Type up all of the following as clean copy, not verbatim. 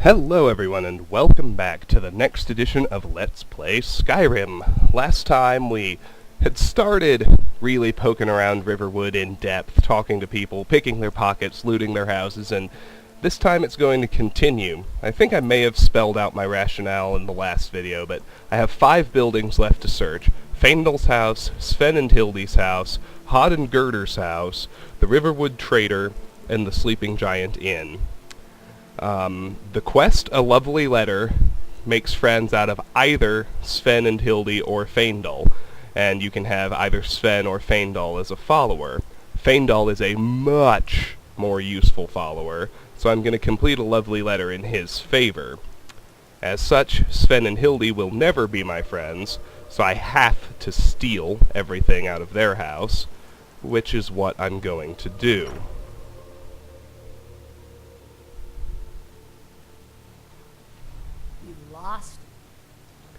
Hello everyone and welcome back to the next edition of Let's Play Skyrim. Last time we had started really poking around Riverwood in depth, talking to people, picking their pockets, looting their houses, and this time it's going to continue. I think I may have spelled out my rationale in the last video, but I have 5 buildings left to search. Faendal's house, Sven and Hildy's house, Hod and Girder's house, the Riverwood Trader, and the Sleeping Giant Inn. The quest, A Lovely Letter, makes friends out of either Sven and Hildy or Faendal, and you can have either Sven or Faendal as a follower. Faendal is a much more useful follower, so I'm going to complete A Lovely Letter in his favor. As such, Sven and Hildy will never be my friends, so I have to steal everything out of their house, which is what I'm going to do. Lost?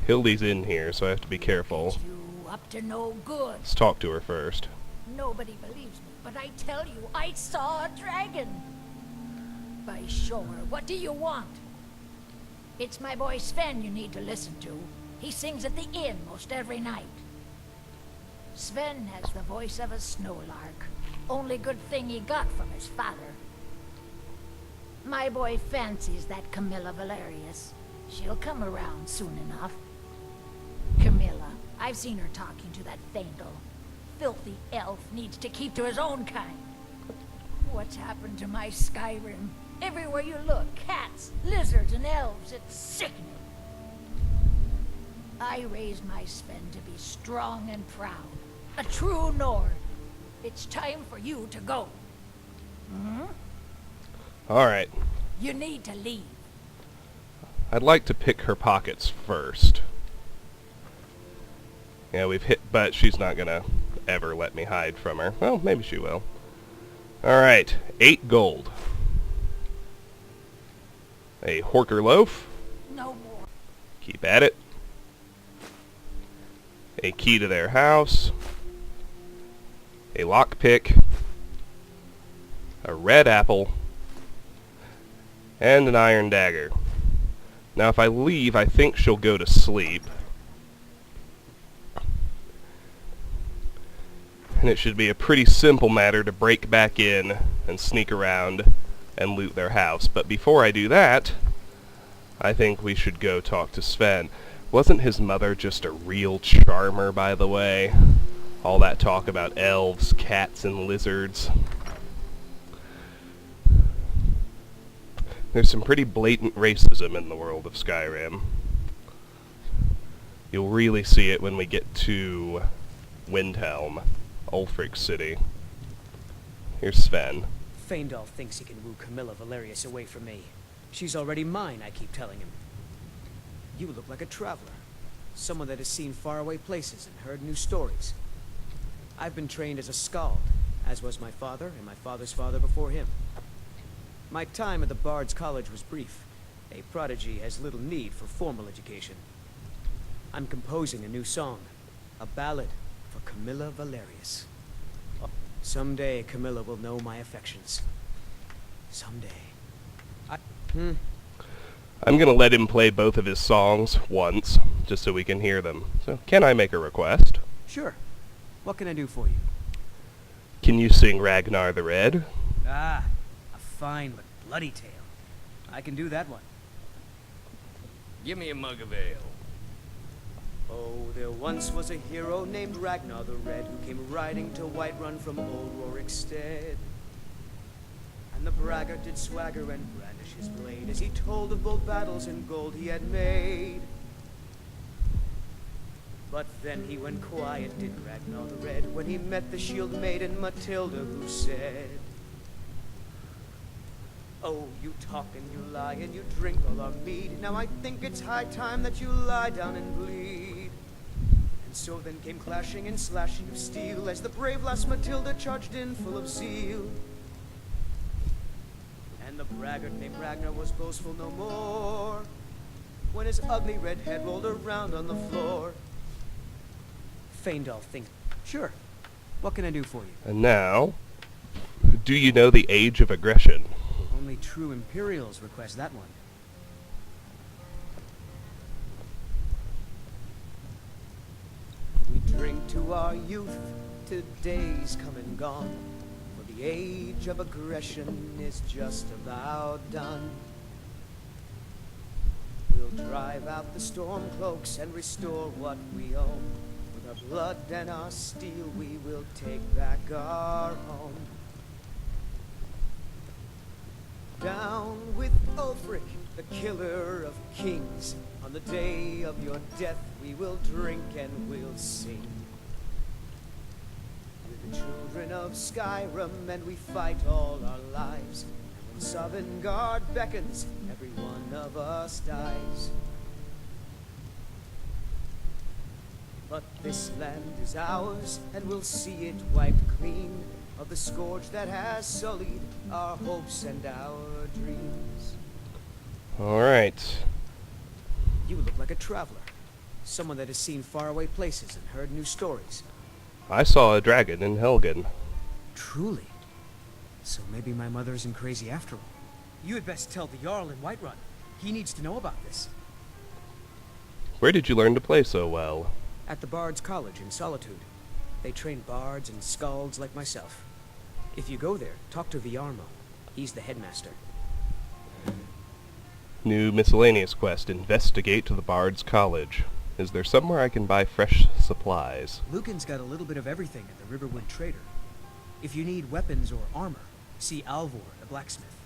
Hildy's in here, so I have to be careful. You up to no good. Let's talk to her first. Nobody believes me, but I tell you, I saw a dragon. By sure, what do you want? It's my boy Sven you need to listen to. He sings at the inn most every night. Sven has the voice of a snowlark. Only good thing he got from his father. My boy fancies that Camilla Valerius. She'll come around soon enough. Camilla, I've seen her talking to that Faendal. Filthy elf needs to keep to his own kind. What's happened to my Skyrim? Everywhere you look, cats, lizards, and elves. It's sickening. I raised my Sven to be strong and proud. A true Nord. It's time for you to go. Alright. You need to leave. I'd like to pick her pockets first. Yeah, we've hit, but she's not gonna ever let me hide from her. Well, maybe she will. Alright, 8 gold. A Horker loaf. No more. Keep at it. A key to their house. A lockpick. A red apple. And an iron dagger. Now if I leave, I think she'll go to sleep. And it should be a pretty simple matter to break back in and sneak around and loot their house. But before I do that, I think we should go talk to Sven. Wasn't his mother just a real charmer, by the way? All that talk about elves, cats, and lizards. There's some pretty blatant racism in the world of Skyrim. You'll really see it when we get to Windhelm, Ulfric's city. Here's Sven. Faendal thinks he can woo Camilla Valerius away from me. She's already mine, I keep telling him. You look like a traveler. Someone that has seen faraway places and heard new stories. I've been trained as a skald, as was my father and my father's father before him. My time at the Bard's College was brief. A prodigy has little need for formal education. I'm composing a new song, a ballad for Camilla Valerius. Someday Camilla will know my affections. Someday. I'm gonna let him play both of his songs once, just so we can hear them. So, can I make a request? Sure. What can I do for you? Can you sing Ragnar the Red? Ah, a fine but bloody tale. I can do that one. Give me a mug of ale. Oh, there once was a hero named Ragnar the Red who came riding to Whiterun from old Rorikstead. And the braggart did swagger and brandish his blade as he told of bold battles and gold he had made. But then he went quiet, did Ragnar the Red, when he met the shield maiden Matilda, who said, "Oh, you talk and you lie and you drink all our mead. Now I think it's high time that you lie down and bleed." And so then came clashing and slashing of steel as the brave lass Matilda charged in full of zeal. And the braggart named Ragnar was boastful no more when his ugly red head rolled around on the floor. Faendal thinks, sure, what can I do for you? And now, do you know the age of aggression? Only true Imperials request that one. drink to our youth, today's come and gone. For the age of aggression is just about done. We'll drive out the storm cloaks and restore what we own. With our blood and our steel we will take back our home. Down with Ulfric, the killer of kings. On the day of your death we will drink and we'll sing. We're the children of Skyrim and we fight all our lives. And when Sovngarde beckons, every one of us dies. But this land is ours and we'll see it wiped clean of the scourge that has sullied our hopes and our dreams. Alright. You look like a traveler. Someone that has seen faraway places and heard new stories. I saw a dragon in Helgen. Truly? So maybe my mother isn't crazy after all. You had best tell the Jarl in Whiterun. He needs to know about this. Where did you learn to play so well? At the Bard's College in Solitude. They train bards and skalds like myself. If you go there, talk to Viarmo. He's the headmaster. New miscellaneous quest, investigate the Bard's College. Is there somewhere I can buy fresh supplies? Lucan's got a little bit of everything at the Riverwood Trader. If you need weapons or armor, see Alvor, the blacksmith.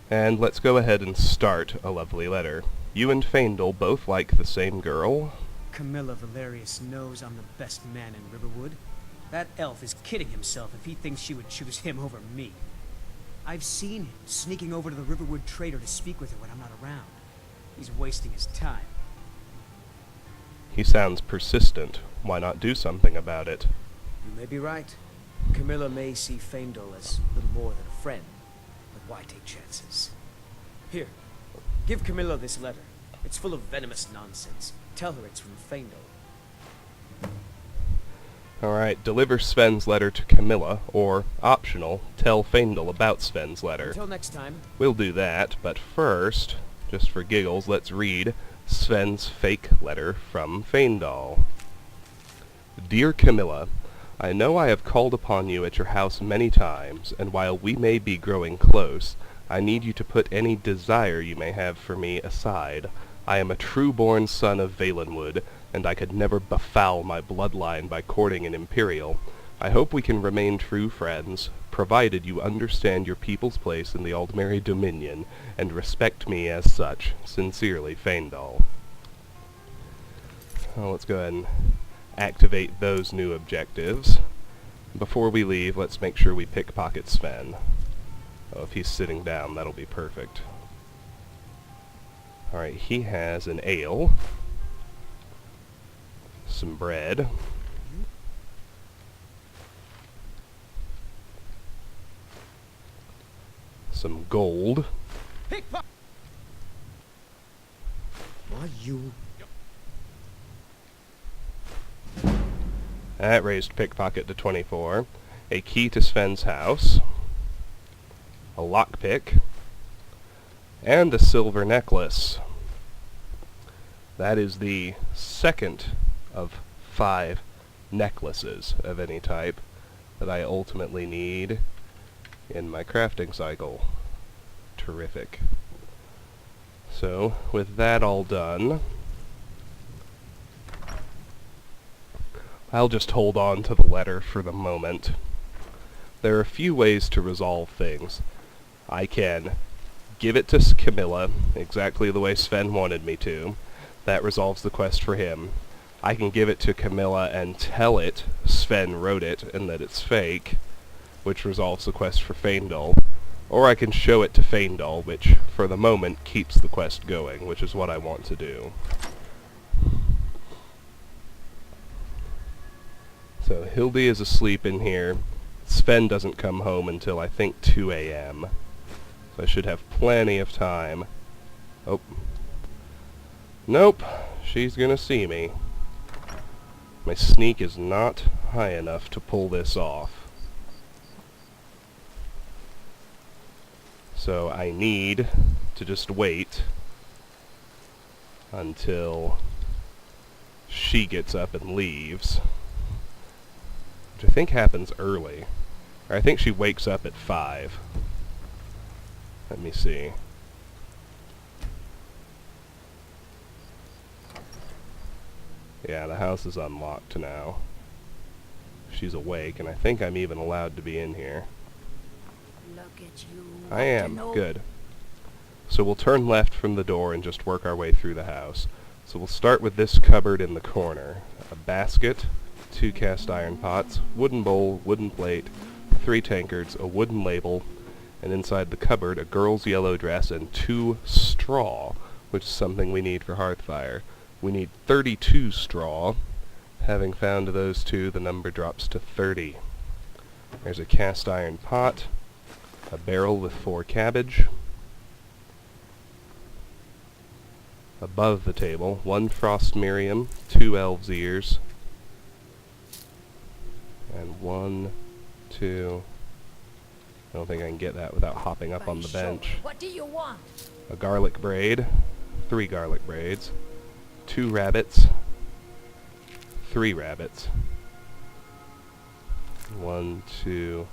And let's go ahead and start a lovely letter. You and Faendal both like the same girl? Camilla Valerius knows I'm the best man in Riverwood. That elf is kidding himself if he thinks she would choose him over me. I've seen him sneaking over to the Riverwood Trader to speak with her when I'm not around. He's wasting his time. He sounds persistent. Why not do something about it? You may be right. Camilla may see Faendal as little more than a friend, but why take chances? Here, give Camilla this letter. It's full of venomous nonsense. Tell her it's from Faendal. Alright, deliver Sven's letter to Camilla, or, optional, tell Faendal about Sven's letter. Until next time. We'll do that, but first, just for giggles, let's read Sven's fake letter from Faendal. Dear Camilla, I know I have called upon you at your house many times, and while we may be growing close, I need you to put any desire you may have for me aside. I am a true-born son of Valenwood, and I could never befoul my bloodline by courting an Imperial. I hope we can remain true friends, provided you understand your people's place in the Aldmeri Dominion, and respect me as such. Sincerely, Faendal. Well, let's go ahead and activate those new objectives. Before we leave, let's make sure we pickpocket Sven. Oh, if he's sitting down, that'll be perfect. Alright, he has an ale, some bread, some gold. Pickpocket! Why you? That raised pickpocket to 24. A key to Sven's house, a lockpick, and a silver necklace. That is the second of 5 necklaces of any type that I ultimately need in my crafting cycle. Terrific. So, with that all done, I'll just hold on to the letter for the moment. There are a few ways to resolve things. I can give it to Camilla, exactly the way Sven wanted me to. That resolves the quest for him. I can give it to Camilla and tell it Sven wrote it and that it's fake, which resolves the quest for Faendal. Or I can show it to Faendal, which, for the moment, keeps the quest going, which is what I want to do. So, Hildy is asleep in here. Sven doesn't come home until, I think, 2 a.m. So I should have plenty of time. Oh. Nope. She's gonna see me. My sneak is not high enough to pull this off. So I need to just wait until she gets up and leaves. Which I think happens early. Or I think she wakes up at 5. Let me see. Yeah, the house is unlocked now. She's awake, and I think I'm even allowed to be in here. Look at you. I am. Good. So we'll turn left from the door and just work our way through the house. So we'll start with this cupboard in the corner. A basket, 2 cast iron pots, wooden bowl, wooden plate, 3 tankards, a wooden label, and inside the cupboard a girl's yellow dress and 2 straw, which is something we need for hearthfire. We need 32 straw. Having found those 2, the number drops to 30. There's a cast iron pot, a barrel with 4 cabbage. Above the table, 1 frost miriam, 2 elves' ears, and 1, 2... I don't think I can get that without hopping up on the bench. What do you want? A garlic braid, 3 garlic braids, 2 rabbits, 3 rabbits, 1, 2...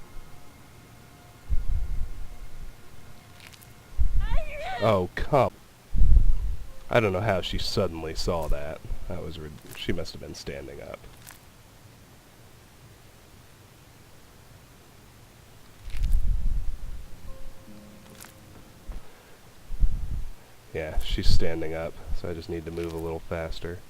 Oh, come. I don't know how she suddenly saw that. That was she must have been standing up. Yeah, she's standing up, so I just need to move a little faster.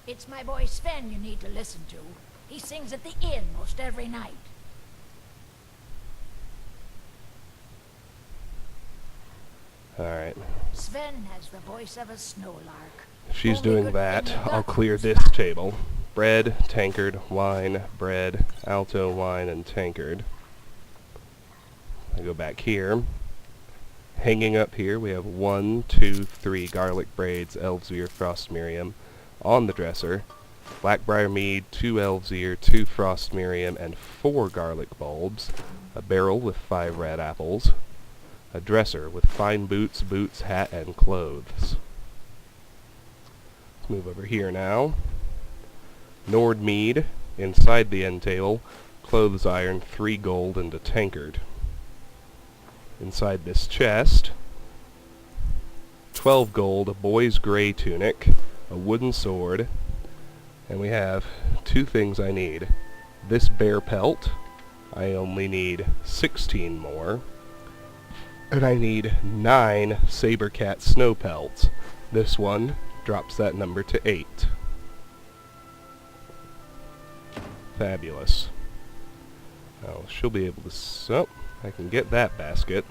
It's my boy Sven you need to listen to. He sings at the inn most every night. Alright. Sven has the voice of a snowlark. If she's Only doing good that, thing you I'll got clear was this mouth. table. Bread, tankard, wine, bread, alto, wine, and tankard. I go back here. Hanging up here, we have 1, 2, 3 garlic braids, elves' ear, frost miriam. On the dresser, blackbriar mead, 2 elves' ear, 2 frost miriam, and 4 garlic bulbs. A barrel with 5 red apples. A dresser with fine boots, hat, and clothes. Let's move over here now. Nord mead, inside the end table, clothes iron, 3 gold, and a tankard. Inside this chest, 12 gold, a boy's gray tunic, a wooden sword, and we have 2 things I need. This bear pelt, I only need 16 more. And I need 9 saber cat snow pelts. This one drops that number to 8. Fabulous. Oh, she'll be able to... Oh, I can get that basket.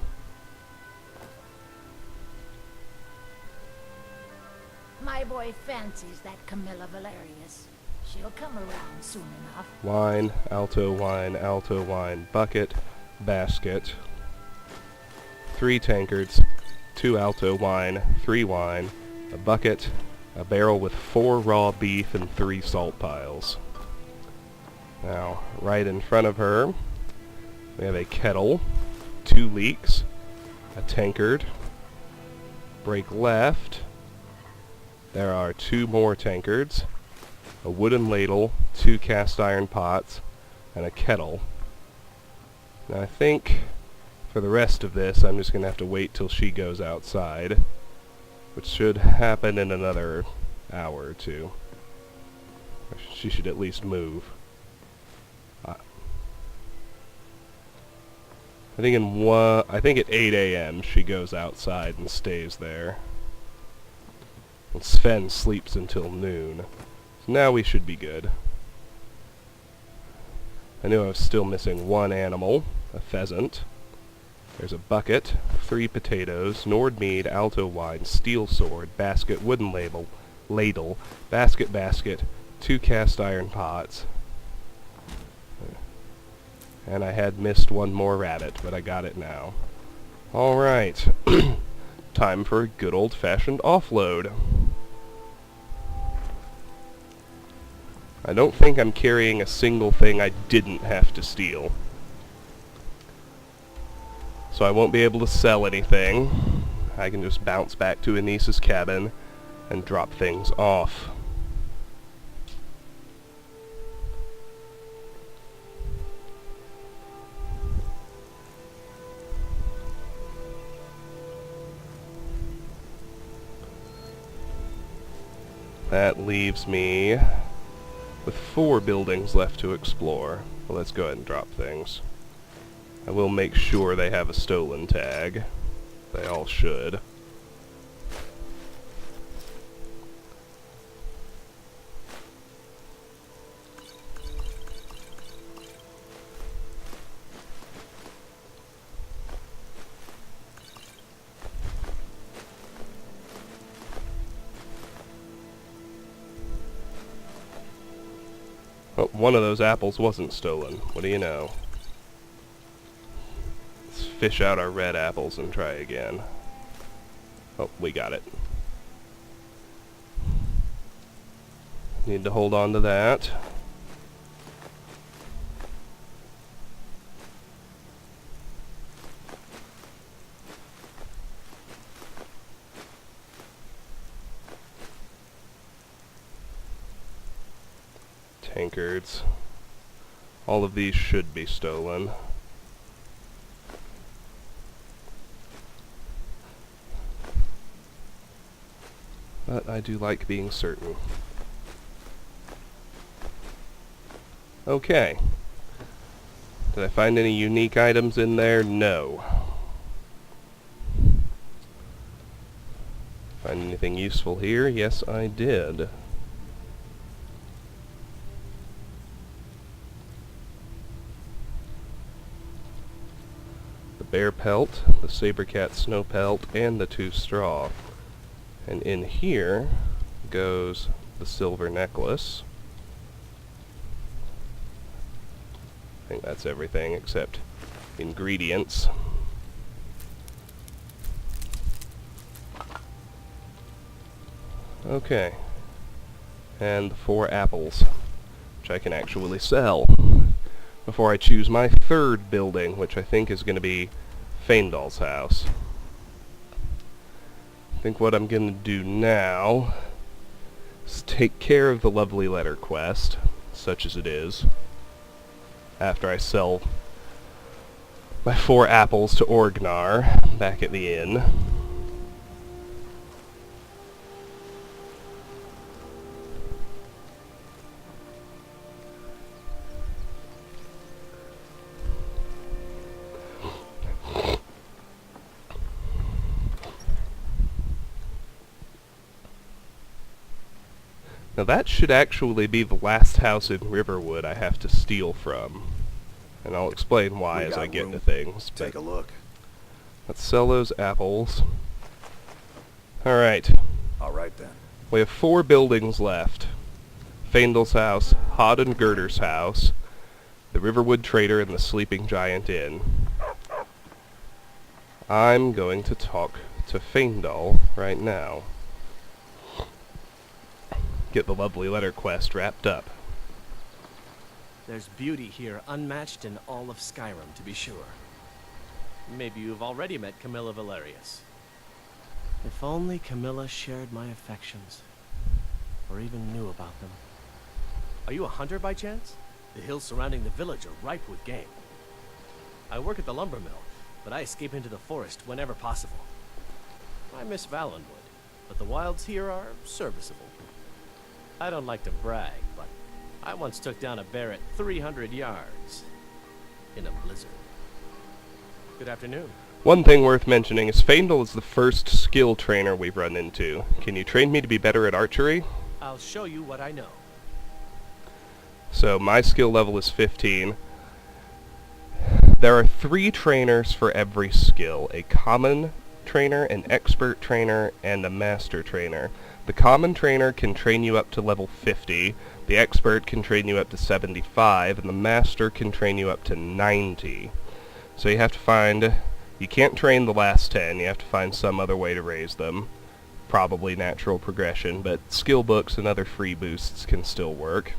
My boy fancies that Camilla Valerius. She'll come around soon enough. Wine, alto wine, bucket, basket. 3 tankards, 2 alto wine, 3 wine, a bucket, a barrel with 4 raw beef, and 3 salt piles. Now, right in front of her, we have a kettle, 2 leeks, a tankard. Break left. There are 2 more tankards, a wooden ladle, 2 cast iron pots, and a kettle. Now I think for the rest of this I'm just going to have to wait till she goes outside, which should happen in another hour or 2. She should at least move. I think at 8 a.m. she goes outside and stays there. And Sven sleeps until noon. So now we should be good. I knew I was still missing 1 animal, a pheasant. There's a bucket, 3 potatoes, Nord mead, alto wine, steel sword, basket, wooden ladle, basket, 2 cast iron pots. And I had missed 1 more rabbit, but I got it now. Alright. Time for a good old-fashioned offload. I don't think I'm carrying a single thing I didn't have to steal. So I won't be able to sell anything. I can just bounce back to Anissa's cabin and drop things off. That leaves me with 4 buildings left to explore. Well, let's go ahead and drop things. I will make sure they have a stolen tag. They all should. Oh, one of those apples wasn't stolen. What do you know? Let's fish out our red apples and try again. Oh, we got it. Need to hold on to that. Tankards. All of these should be stolen. But I do like being certain. Okay. Did I find any unique items in there? No. Find anything useful here? Yes, I did. Bear pelt, the saber cat snow pelt, and the 2 straw. And in here goes the silver necklace. I think that's everything except ingredients. Okay. And the 4 apples, which I can actually sell before I choose my 3rd building, which I think is going to be Faendal's house. I think what I'm going to do now is take care of the lovely letter quest, such as it is, after I sell my 4 apples to Orgnar back at the inn. Now that should actually be the last house in Riverwood I have to steal from. And I'll explain why as I get into things. Take a look. Let's sell those apples. Alright. Alright then. We have 4 buildings left. Faendal's house, Hod and Girder's house, the Riverwood Trader, and the Sleeping Giant Inn. I'm going to talk to Faendal right now. Get the lovely letter quest wrapped up. There's beauty here unmatched in all of Skyrim, to be sure. Maybe you've already met Camilla Valerius. If only Camilla shared my affections, or even knew about them. Are you a hunter by chance? The hills surrounding the village are ripe with game. I work at the lumber mill, but I escape into the forest whenever possible. I miss Valenwood, but the wilds here are serviceable. I don't like to brag, but I once took down a bear at 300 yards in a blizzard. Good afternoon. One thing worth mentioning is Faendal is the first skill trainer we've run into. Can you train me to be better at archery? I'll show you what I know. So my skill level is 15. There are 3 trainers for every skill. A common trainer, an expert trainer, and a master trainer. The common trainer can train you up to level 50, the expert can train you up to 75, and the master can train you up to 90. So you have to find... You can't train the last 10, you have to find some other way to raise them. Probably natural progression, but skill books and other free boosts can still work.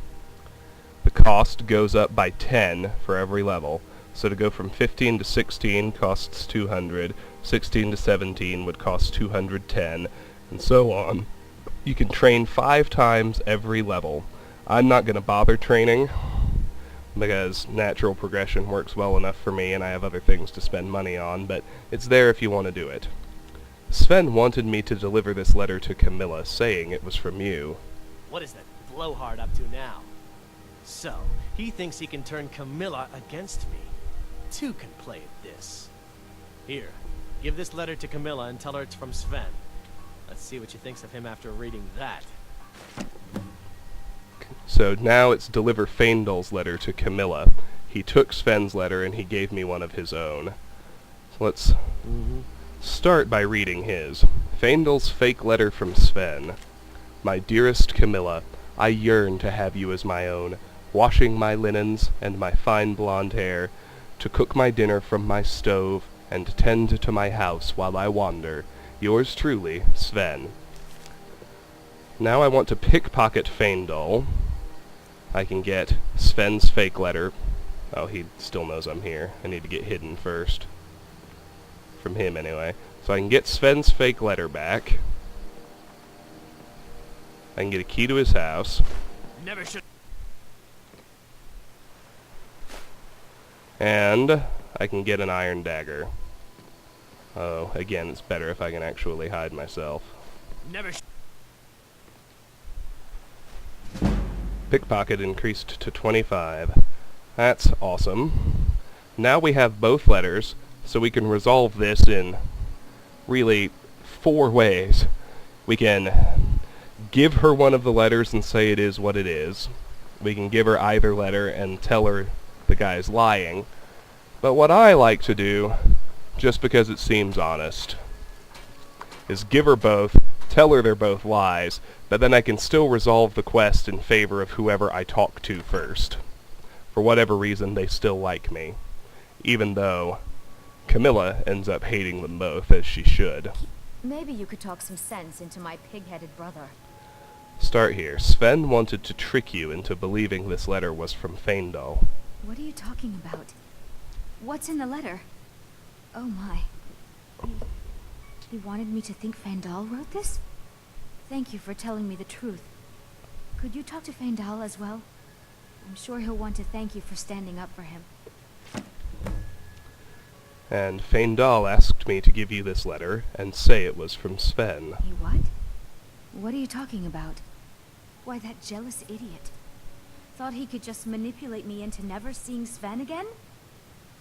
the cost goes up by 10 for every level. So to go from 15 to 16 costs 200, 16 to 17 would cost 210, and so on. You can train 5 times every level. I'm not going to bother training, because natural progression works well enough for me and I have other things to spend money on, but it's there if you want to do it. Sven wanted me to deliver this letter to Camilla, saying it was from you. What is that blowhard up to now? So, he thinks he can turn Camilla against me. Two can play at this. Here, give this letter to Camilla and tell her it's from Sven. Let's see what she thinks of him after reading that. So now it's deliver Faendal's letter to Camilla. He took Sven's letter and he gave me one of his own. So let's start by reading his. Faendal's fake letter from Sven. My dearest Camilla, I yearn to have you as my own, washing my linens and my fine blonde hair, to cook my dinner from my stove, and tend to my house while I wander. Yours truly, Sven. Now I want to pickpocket Faendal. I can get Sven's fake letter. Oh, he still knows I'm here. I need to get hidden first. From him, anyway. So I can get Sven's fake letter back. I can get a key to his house. Never should. And I can get an iron dagger. Oh, again, it's better if I can actually hide myself. Never. Pickpocket increased to 25. That's awesome. Now we have both letters, so we can resolve this in really 4 ways. We can give her one of the letters and say it is what it is. We can give her either letter and tell her the guy's lying. But what I like to do, just because it seems honest, is give her both, tell her they're both lies, but then I can still resolve the quest in favor of whoever I talk to first. For whatever reason, they still like me. Even though Camilla ends up hating them both, as she should. Maybe you could talk some sense into my pig-headed brother. Start here. Sven wanted to trick you into believing this letter was from Faendal. What are you talking about? What's in the letter? Oh my. He wanted me to think Fandall wrote this? Thank you for telling me the truth. Could you talk to Faendal as well? I'm sure he'll want to thank you for standing up for him. And Faendal asked me to give you this letter and say it was from Sven. He what? What are you talking about? Why, that jealous idiot. Thought he could just manipulate me into never seeing Sven again?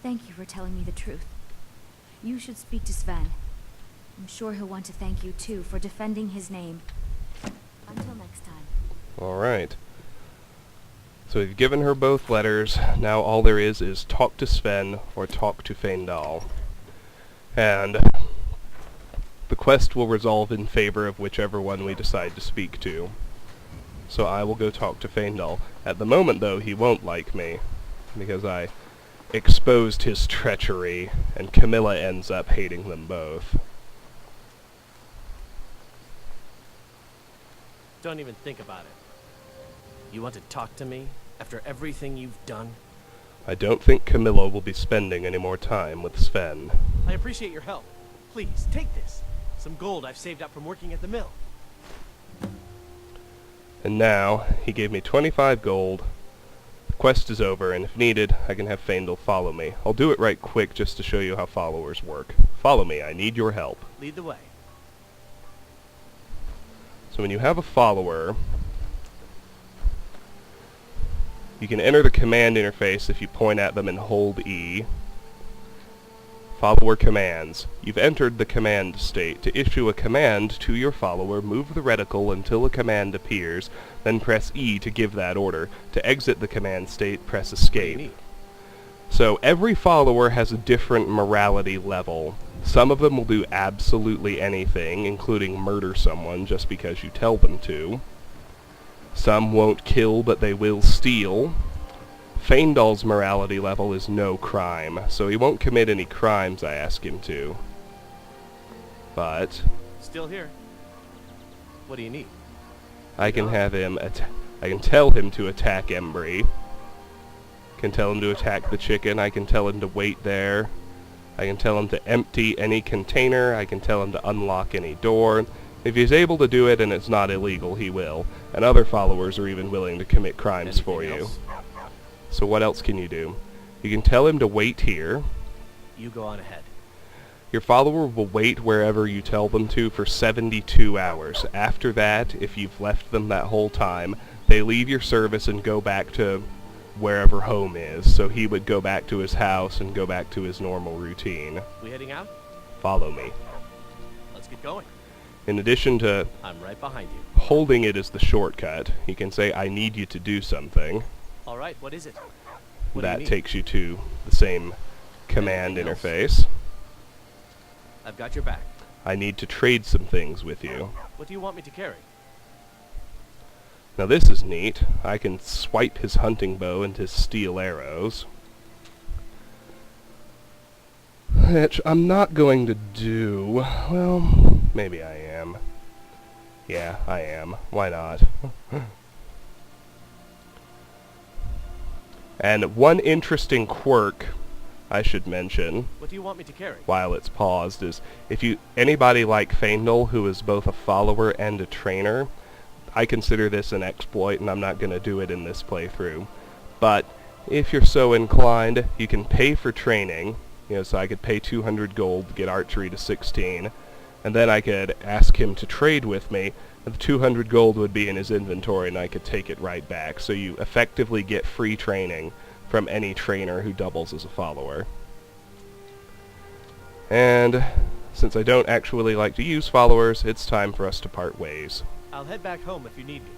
Thank you for telling me the truth. You should speak to Sven. I'm sure he'll want to thank you too for defending his name. Until next time. Alright. So we've given her both letters. Now all there is talk to Sven or talk to Faendal. And the quest will resolve in favor of whichever one we decide to speak to. So I will go talk to Faendal. At the moment, though, he won't like me, because I exposed his treachery, and Camilla ends up hating them both. Don't even think about it. You want to talk to me after everything you've done? I don't think Camilla will be spending any more time with Sven. I appreciate your help. Please, take this. Some gold I've saved up from working at the mill. And now, he gave me 25 gold. The quest is over, and if needed, I can have Faendal follow me. I'll do it right quick just to show you how followers work. Follow me, I need your help. Lead the way. So when you have a follower, you can enter the command interface if you point at them and hold E. Follower commands. You've entered the command state. To issue a command to your follower, move the reticle until a command appears, then press E to give that order. To exit the command state, press escape. So every follower has a different morality level. Some of them will do absolutely anything, including murder someone just because you tell them to. Some won't kill, but they will steal. Faendal's morality level is no crime, so he won't commit any crimes I ask him to. But Still here. What do you need? I can have him I can tell him to attack Embry, can tell him to attack the chicken. I can tell him to wait there. I can tell him to empty any container. I can tell him to unlock any door. If he's able to do it and it's not illegal, he will. And other followers are even willing to commit crimes for you. So what else can you do? You can tell him to wait here. You go on ahead. Your follower will wait wherever you tell them to for 72 hours. After that, if you've left them that whole time, they leave your service and go back to wherever home is. So he would go back to his house and go back to his normal routine. We heading out? Follow me. Let's get going. In addition to I'm right behind you. holding it as the shortcut, you can say, I need you to do something. All right, what is it? What do you That need? takes you to the same command Anything else? interface. I've got your back. I need to trade some things with you. What do you want me to carry? Now this is neat. I can swipe his hunting bow and his steel arrows. Which I'm not going to do. Well, maybe I am. Yeah, I am. Why not? And one interesting quirk I should mention, What do you want me to carry? while it's paused, is if anybody like Faendal who is both a follower and a trainer, I consider this an exploit, and I'm not going to do it in this playthrough. But if you're so inclined, you can pay for training. So I could pay 200 gold to get archery to 16, and then I could ask him to trade with me, and the 200 gold would be in his inventory, and I could take it right back. So you effectively get free training from any trainer who doubles as a follower. And since I don't actually like to use followers, it's time for us to part ways. I'll head back home if you need me.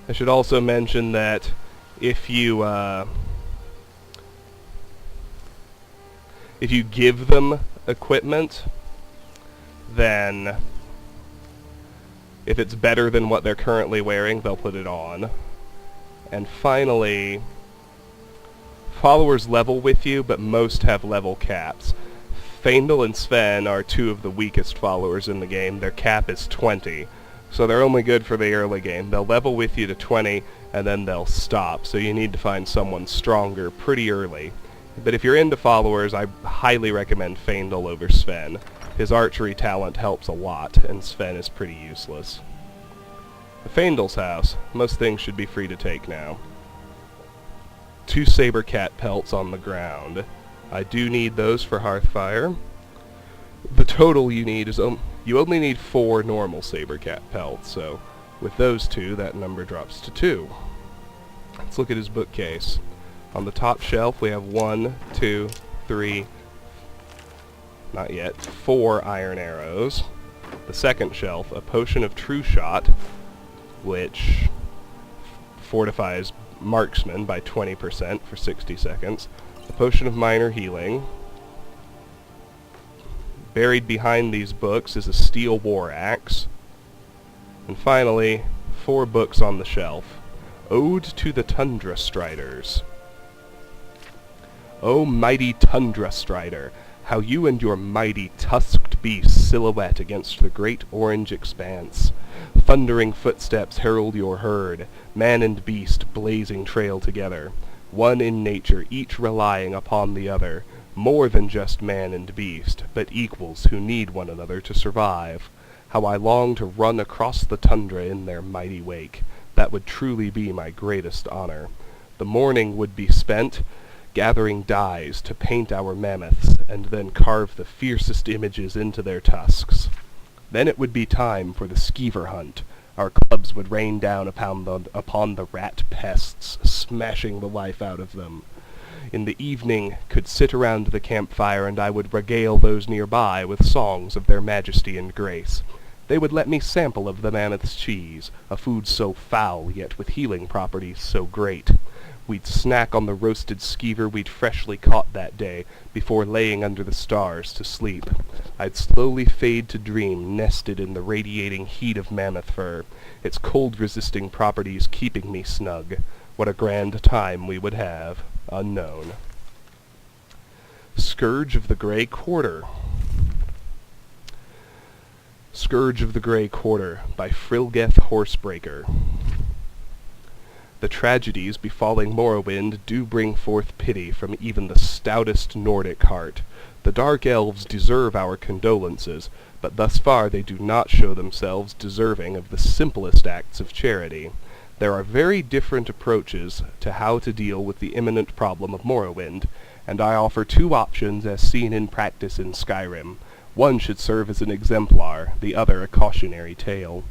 I should also mention that if you give them equipment, then if it's better than what they're currently wearing, they'll put it on. And finally, followers level with you, but most have level caps. Faendal and Sven are two of the weakest followers in the game. Their cap is 20, so they're only good for the early game. They'll level with you to 20, and then they'll stop, so you need to find someone stronger pretty early. But if you're into followers, I highly recommend Faendal over Sven. His archery talent helps a lot, and Sven is pretty useless. Faendal's house. Most things should be free to take now. 2 saber cat pelts on the ground. I do need those for Hearthfire. The total you need is you only need 4 normal saber cat pelts, so with those 2, that number drops to 2. Let's look at his bookcase. On the top shelf, we have 1, 2, 3, not yet, 4 iron arrows. The second shelf, a potion of true shot, which fortifies marksman by 20% for 60 seconds. A potion of minor healing. Buried behind these books is a steel war axe. And finally, 4 books on the shelf. Ode to the Tundra Striders. O mighty Tundra Strider, how you and your mighty tusked beast silhouette against the great orange expanse. Thundering footsteps herald your herd, man and beast blazing trail together, one in nature, each relying upon the other, more than just man and beast, but equals who need one another to survive. How I long to run across the tundra in their mighty wake. That would truly be my greatest honor. The morning would be spent gathering dyes to paint our mammoths, and then carve the fiercest images into their tusks. Then it would be time for the skeever hunt. Our clubs would rain down upon the rat pests, smashing the life out of them. In the evening could sit around the campfire, and I would regale those nearby with songs of their majesty and grace. They would let me sample of the mammoth's cheese, a food so foul, yet with healing properties so great. We'd snack on the roasted skeever we'd freshly caught that day, before laying under the stars to sleep. I'd slowly fade to dream, nested in the radiating heat of mammoth fur, its cold-resisting properties keeping me snug. What a grand time we would have, unknown. Scourge of the Grey Quarter. Scourge of the Grey Quarter by Frilgeth Horsebreaker. The tragedies befalling Morrowind do bring forth pity from even the stoutest Nordic heart. The Dark Elves deserve our condolences, but thus far they do not show themselves deserving of the simplest acts of charity. There are very different approaches to how to deal with the imminent problem of Morrowind, and I offer two options as seen in practice in Skyrim. One should serve as an exemplar, the other a cautionary tale.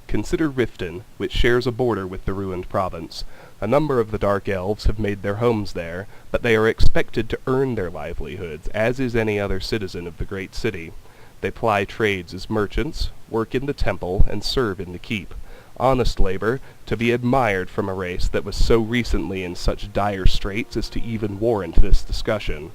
Consider Riften, which shares a border with the ruined province. A number of the Dark Elves have made their homes there, but they are expected to earn their livelihoods, as is any other citizen of the great city. They ply trades as merchants, work in the temple, and serve in the keep. Honest labor, to be admired from a race that was so recently in such dire straits as to even warrant this discussion.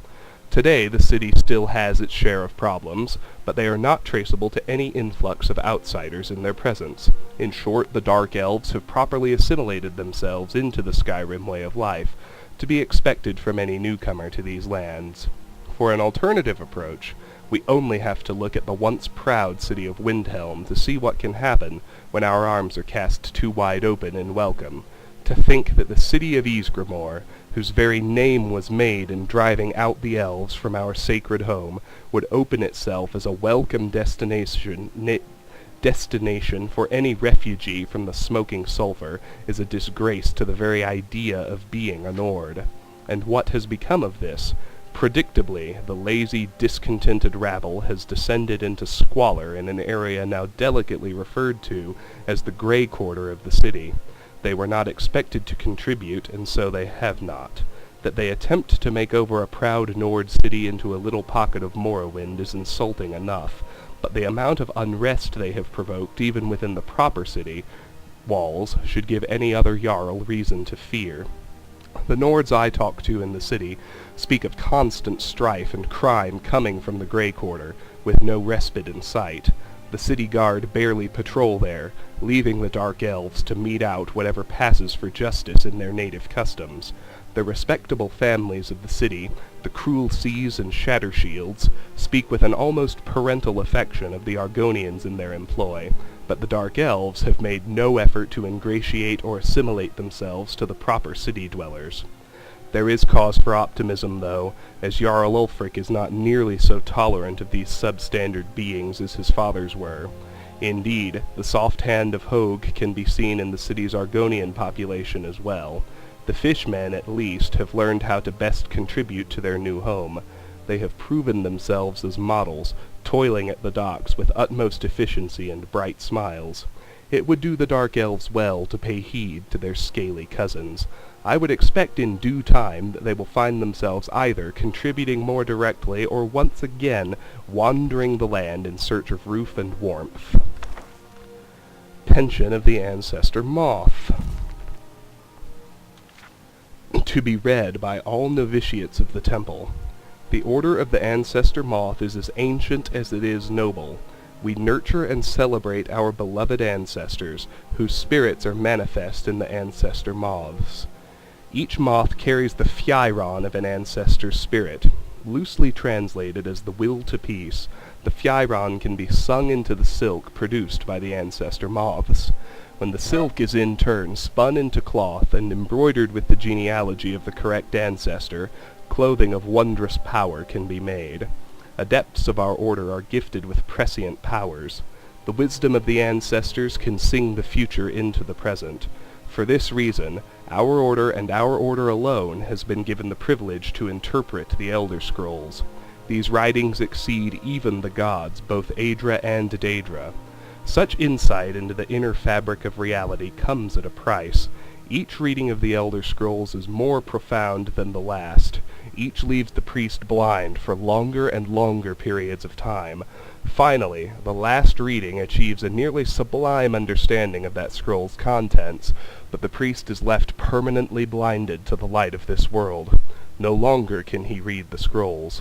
Today the city still has its share of problems, but they are not traceable to any influx of outsiders in their presence. In short, the Dark Elves have properly assimilated themselves into the Skyrim way of life, to be expected from any newcomer to these lands. For an alternative approach, we only have to look at the once proud city of Windhelm to see what can happen when our arms are cast too wide open in welcome. To think that the city of Ysgramor, whose very name was made in driving out the elves from our sacred home, would open itself as a welcome destination for any refugee from the smoking sulphur, is a disgrace to the very idea of being a Nord. And what has become of this? Predictably, the lazy, discontented rabble has descended into squalor in an area now delicately referred to as the Grey Quarter of the city. They were not expected to contribute, and so they have not. That they attempt to make over a proud Nord city into a little pocket of Morrowind is insulting enough, but the amount of unrest they have provoked even within the proper city walls should give any other Jarl reason to fear. The Nords I talk to in the city speak of constant strife and crime coming from the Grey Quarter, with no respite in sight. The city guard barely patrol there, leaving the Dark Elves to mete out whatever passes for justice in their native customs. The respectable families of the city, the Cruel Seas and Shattershields, speak with an almost parental affection of the Argonians in their employ, but the Dark Elves have made no effort to ingratiate or assimilate themselves to the proper city dwellers. There is cause for optimism, though, as Jarl Ulfric is not nearly so tolerant of these substandard beings as his fathers were. Indeed, the soft hand of Hogue can be seen in the city's Argonian population as well. The fishmen, at least, have learned how to best contribute to their new home. They have proven themselves as models, toiling at the docks with utmost efficiency and bright smiles. It would do the Dark Elves well to pay heed to their scaly cousins. I would expect in due time that they will find themselves either contributing more directly or once again wandering the land in search of roof and warmth. Pension of the Ancestor Moth. To be read by all novitiates of the temple. The Order of the Ancestor Moth is as ancient as it is noble. We nurture and celebrate our beloved ancestors, whose spirits are manifest in the ancestor moths. Each moth carries the Fjairon of an ancestor's spirit. Loosely translated as the will to peace, the Fjairon can be sung into the silk produced by the ancestor moths. When the silk is in turn spun into cloth and embroidered with the genealogy of the correct ancestor, clothing of wondrous power can be made. Adepts of our order are gifted with prescient powers. The wisdom of the ancestors can sing the future into the present. For this reason, our order and our order alone has been given the privilege to interpret the Elder Scrolls. These writings exceed even the gods, both Aedra and Daedra. Such insight into the inner fabric of reality comes at a price. Each reading of the Elder Scrolls is more profound than the last. Each leaves the priest blind for longer and longer periods of time. Finally, the last reading achieves a nearly sublime understanding of that scroll's contents, but the priest is left permanently blinded to the light of this world. No longer can he read the scrolls.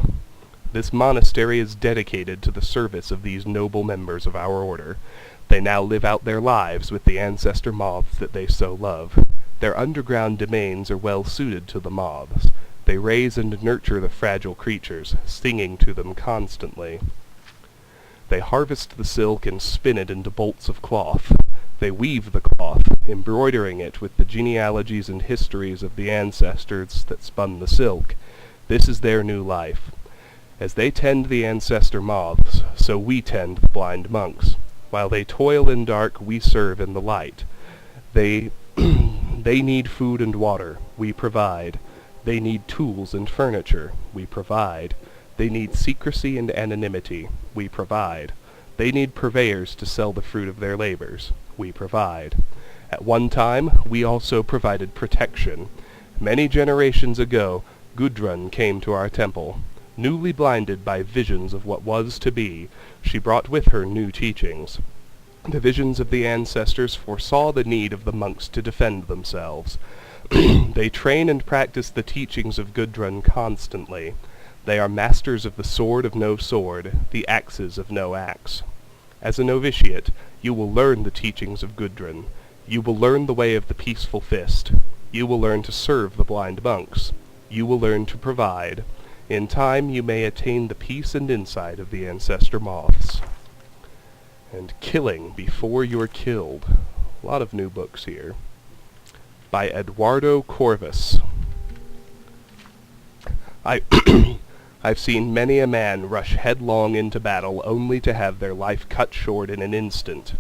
This monastery is dedicated to the service of these noble members of our order. They now live out their lives with the ancestor moths that they so love. Their underground domains are well suited to the moths. They raise and nurture the fragile creatures, singing to them constantly. They harvest the silk and spin it into bolts of cloth. They weave the cloth, embroidering it with the genealogies and histories of the ancestors that spun the silk. This is their new life. As they tend the ancestor moths, so we tend the blind monks. While they toil in dark, we serve in the light. They need food and water, we provide. They need tools and furniture, we provide. They need secrecy and anonymity, we provide. They need purveyors to sell the fruit of their labors, we provide. At one time, we also provided protection. Many generations ago, Gudrun came to our temple. Newly blinded by visions of what was to be, she brought with her new teachings. The visions of the ancestors foresaw the need of the monks to defend themselves. They train and practice the teachings of Gudrun constantly. They are masters of the sword of no sword, the axes of no axe. As a novitiate, you will learn the teachings of Gudrun. You will learn the way of the peaceful fist. You will learn to serve the blind monks. You will learn to provide. In time you may attain the peace and insight of the ancestor moths. And Killing Before You're Killed. A lot of new books here. By Eduardo Corvus. I've seen many a man rush headlong into battle only to have their life cut short in an instant.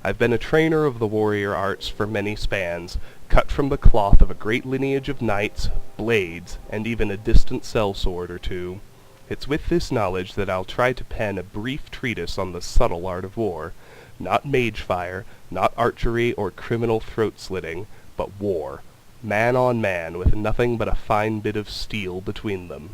I've been a trainer of the warrior arts for many spans, cut from the cloth of a great lineage of knights, blades, and even a distant sellsword or two. It's with this knowledge that I'll try to pen a brief treatise on the subtle art of war. Not mage fire, not archery or criminal throat-slitting, but war. Man on man, with nothing but a fine bit of steel between them.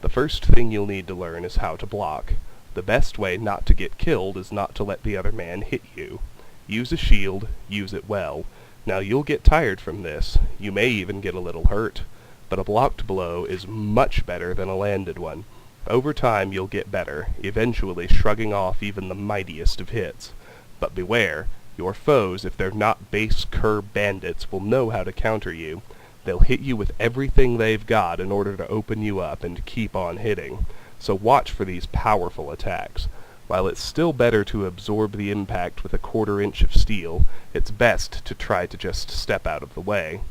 The first thing you'll need to learn is how to block. The best way not to get killed is not to let the other man hit you. Use a shield, use it well. Now you'll get tired from this, you may even get a little hurt, but a blocked blow is much better than a landed one. Over time you'll get better, eventually shrugging off even the mightiest of hits. But beware, your foes, if they're not base cur bandits, will know how to counter you. They'll hit you with everything they've got in order to open you up and keep on hitting. So watch for these powerful attacks. While it's still better to absorb the impact with a quarter-inch of steel, it's best to try to just step out of the way.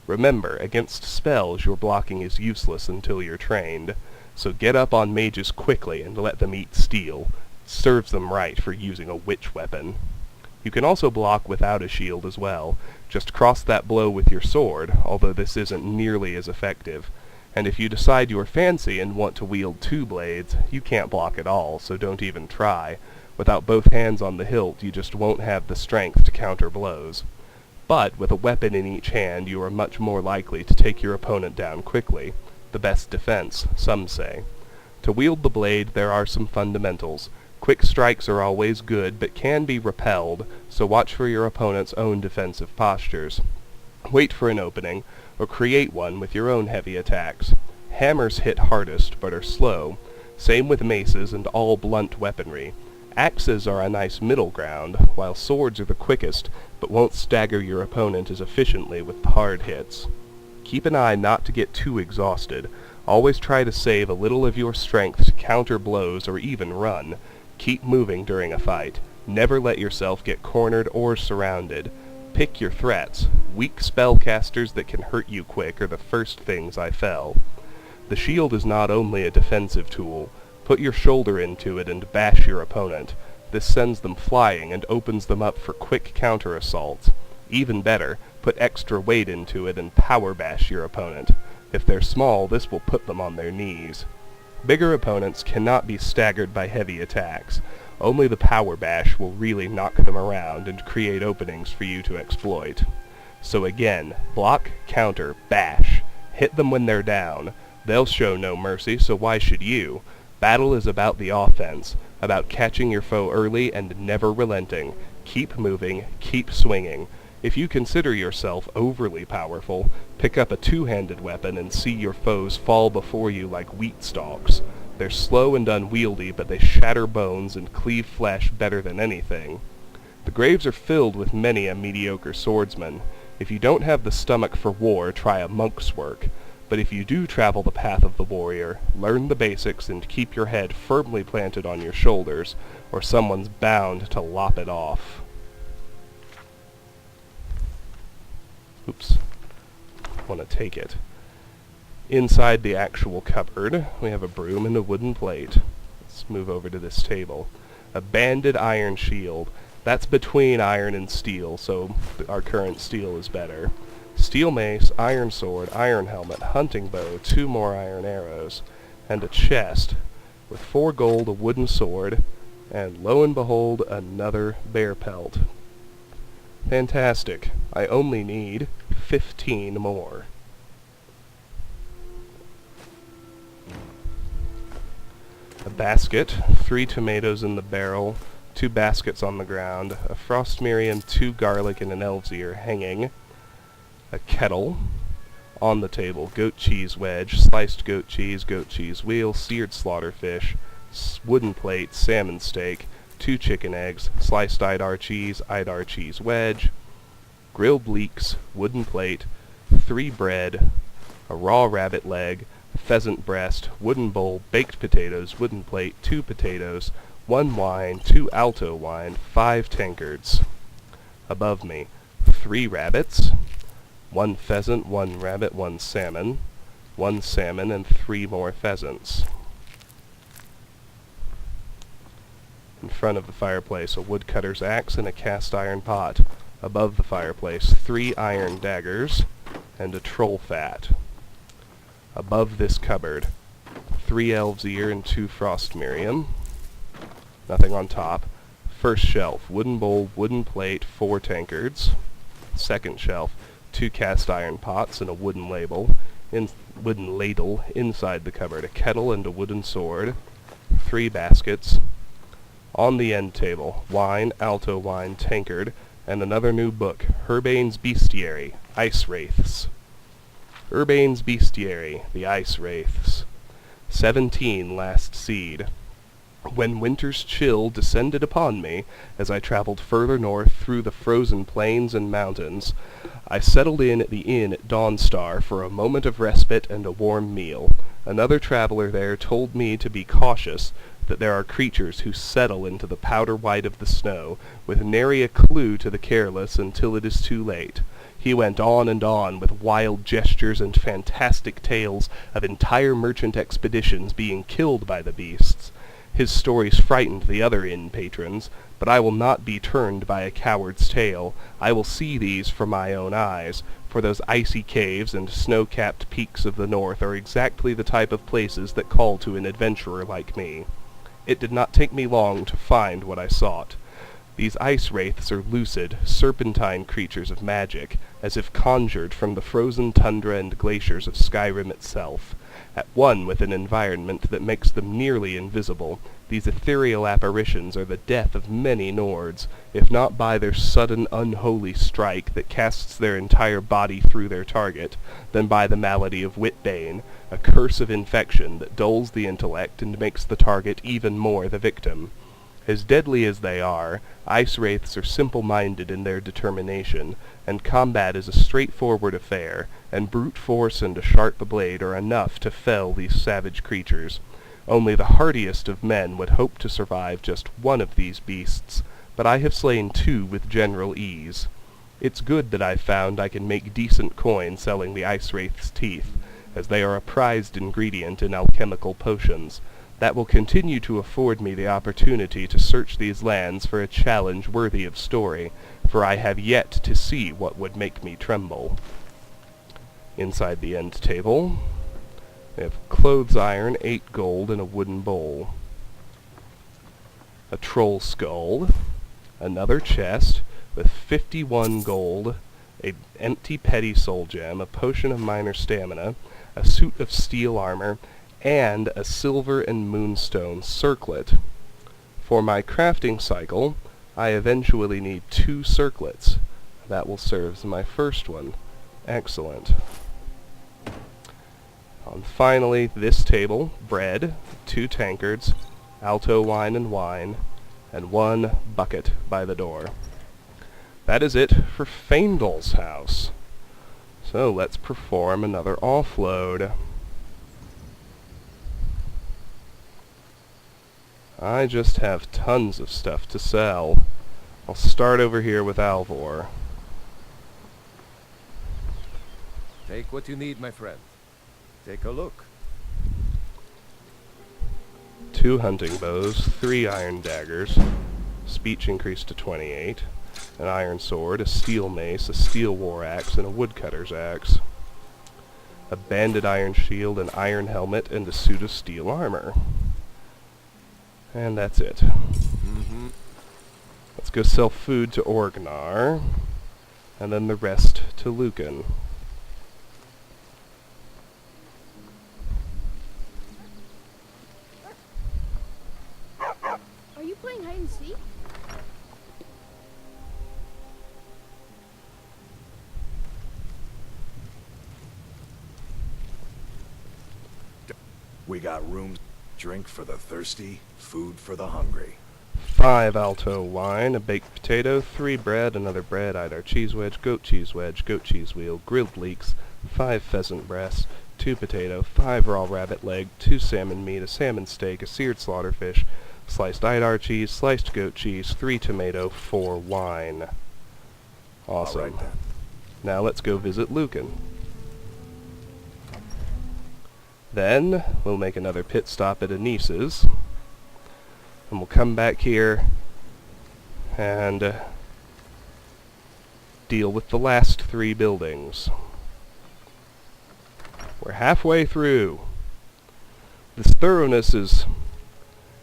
Remember, against spells your blocking is useless until you're trained, so get up on mages quickly and let them eat steel. It serves them right for using a witch weapon. You can also block without a shield as well. Just cross that blow with your sword, although this isn't nearly as effective. And if you decide you're fancy and want to wield two blades, you can't block at all, so don't even try. Without both hands on the hilt, you just won't have the strength to counter blows. But with a weapon in each hand, you are much more likely to take your opponent down quickly. The best defense, some say. To wield the blade, there are some fundamentals. Quick strikes are always good, but can be repelled, so watch for your opponent's own defensive postures. Wait for an opening, or create one with your own heavy attacks. Hammers hit hardest, but are slow. Same with maces and all blunt weaponry. Axes are a nice middle ground, while swords are the quickest, but won't stagger your opponent as efficiently with the hard hits. Keep an eye not to get too exhausted. Always try to save a little of your strength to counter blows or even run. Keep moving during a fight. Never let yourself get cornered or surrounded. Pick your threats. Weak spellcasters that can hurt you quick are the first things I fell. The shield is not only a defensive tool. Put your shoulder into it and bash your opponent. This sends them flying and opens them up for quick counter-assaults. Even better, put extra weight into it and power bash your opponent. If they're small, this will put them on their knees. Bigger opponents cannot be staggered by heavy attacks. Only the power bash will really knock them around and create openings for you to exploit. So again, block, counter, bash. Hit them when they're down. They'll show no mercy, so why should you? Battle is about the offense, about catching your foe early and never relenting. Keep moving, keep swinging. If you consider yourself overly powerful, pick up a two-handed weapon and see your foes fall before you like wheat stalks. They're slow and unwieldy, but they shatter bones and cleave flesh better than anything. The graves are filled with many a mediocre swordsman. If you don't have the stomach for war, try a monk's work. But if you do travel the path of the warrior, learn the basics and keep your head firmly planted on your shoulders, or someone's bound to lop it off. Oops. Want to take it. Inside the actual cupboard, we have a broom and a wooden plate. Let's move over to this table. A banded iron shield. That's between iron and steel, so our current steel is better. Steel mace, iron sword, iron helmet, hunting bow, 2 more iron arrows, and a chest with 4 gold, a wooden sword, and lo and behold, another bear pelt. Fantastic. I only need 15 more. A basket, 3 tomatoes in the barrel, 2 baskets on the ground, a frost miriam, 2 garlic, and an elf's ear hanging. A kettle on the table, goat cheese wedge, sliced goat cheese wheel, seared slaughterfish, wooden plate, salmon steak, 2 chicken eggs, sliced Idar cheese wedge, grilled leeks, wooden plate, 3 bread, a raw rabbit leg, pheasant breast, wooden bowl, baked potatoes, wooden plate, 2 potatoes, 1 wine, 2 alto wine, 5 tankards. Above me, 3 rabbits, 1 pheasant, 1 rabbit, 1 salmon, and 3 more pheasants. In front of the fireplace, a woodcutter's axe and a cast iron pot. Above the fireplace, 3 iron daggers and a troll fat. Above this cupboard, 3 elf's ear and 2 frost miriam. Nothing on top. First shelf, wooden bowl, wooden plate, 4 tankards. Second shelf, 2 cast iron pots and a wooden ladle. Inside the cupboard, a kettle and a wooden sword. 3 baskets. On the end table, wine, alto wine, tankard, and another new book, Urbane's Bestiary, Ice Wraiths. Urbane's Bestiary, the Ice Wraiths. 17 last seed. When winter's chill descended upon me, as I traveled further north through the frozen plains and mountains, I settled in at the inn at Dawnstar for a moment of respite and a warm meal. Another traveler there told me to be cautious, that there are creatures who settle into the powder white of the snow, with nary a clue to the careless until it is too late. He went on and on with wild gestures and fantastic tales of entire merchant expeditions being killed by the beasts. His stories frightened the other inn patrons, but I will not be turned by a coward's tale. I will see these from my own eyes, for those icy caves and snow-capped peaks of the north are exactly the type of places that call to an adventurer like me. It did not take me long to find what I sought. These ice wraiths are lucid, serpentine creatures of magic, as if conjured from the frozen tundra and glaciers of Skyrim itself. At one with an environment that makes them nearly invisible, these ethereal apparitions are the death of many Nords, if not by their sudden unholy strike that casts their entire body through their target, then by the malady of Witbane, a curse of infection that dulls the intellect and makes the target even more the victim. As deadly as they are, ice wraiths are simple-minded in their determination, and combat is a straightforward affair, and brute force and a sharp blade are enough to fell these savage creatures. Only the hardiest of men would hope to survive just one of these beasts, but I have slain 2 with general ease. It's good that I've found I can make decent coin selling the ice wraith's teeth, as they are a prized ingredient in alchemical potions. That will continue to afford me the opportunity to search these lands for a challenge worthy of story, for I have yet to see what would make me tremble. Inside the end table, we have clothes iron, 8 gold, and a wooden bowl. A troll skull, another chest with 51 gold, an empty petty soul gem, a potion of minor stamina, a suit of steel armor, and a silver and moonstone circlet. For my crafting cycle, I eventually need 2 circlets. That will serve as my first one. Excellent. And finally, this table, bread, 2 tankards, alto wine, and 1 bucket by the door. That is it for Faendal's house. So let's perform another offload. I just have tons of stuff to sell. I'll start over here with Alvor. Take what you need, my friend. Take a look. 2 hunting bows, 3 iron daggers, speech increased to 28, an iron sword, a steel mace, a steel war axe, and a woodcutter's axe, a banded iron shield, an iron helmet, and a suit of steel armor. And that's it. Let's go sell food to Orgnar, and then the rest to Lucan. Are you playing hide and seek? We got room, drink for the thirsty, food for the hungry. 5 alto wine, a baked potato, 3 bread, another bread, Idar cheese wedge, goat cheese wheel, grilled leeks, 5 pheasant breasts, 2 potato, 5 raw rabbit leg, 2 salmon meat, a salmon steak, a seared slaughterfish, sliced Idar cheese, sliced goat cheese, 3 tomato, 4 wine. Awesome. All right, then. Now let's go visit Lucan. Then we'll make another pit stop at Anice's, and we'll come back here and deal with the last 3 buildings. We're halfway through. This thoroughness is,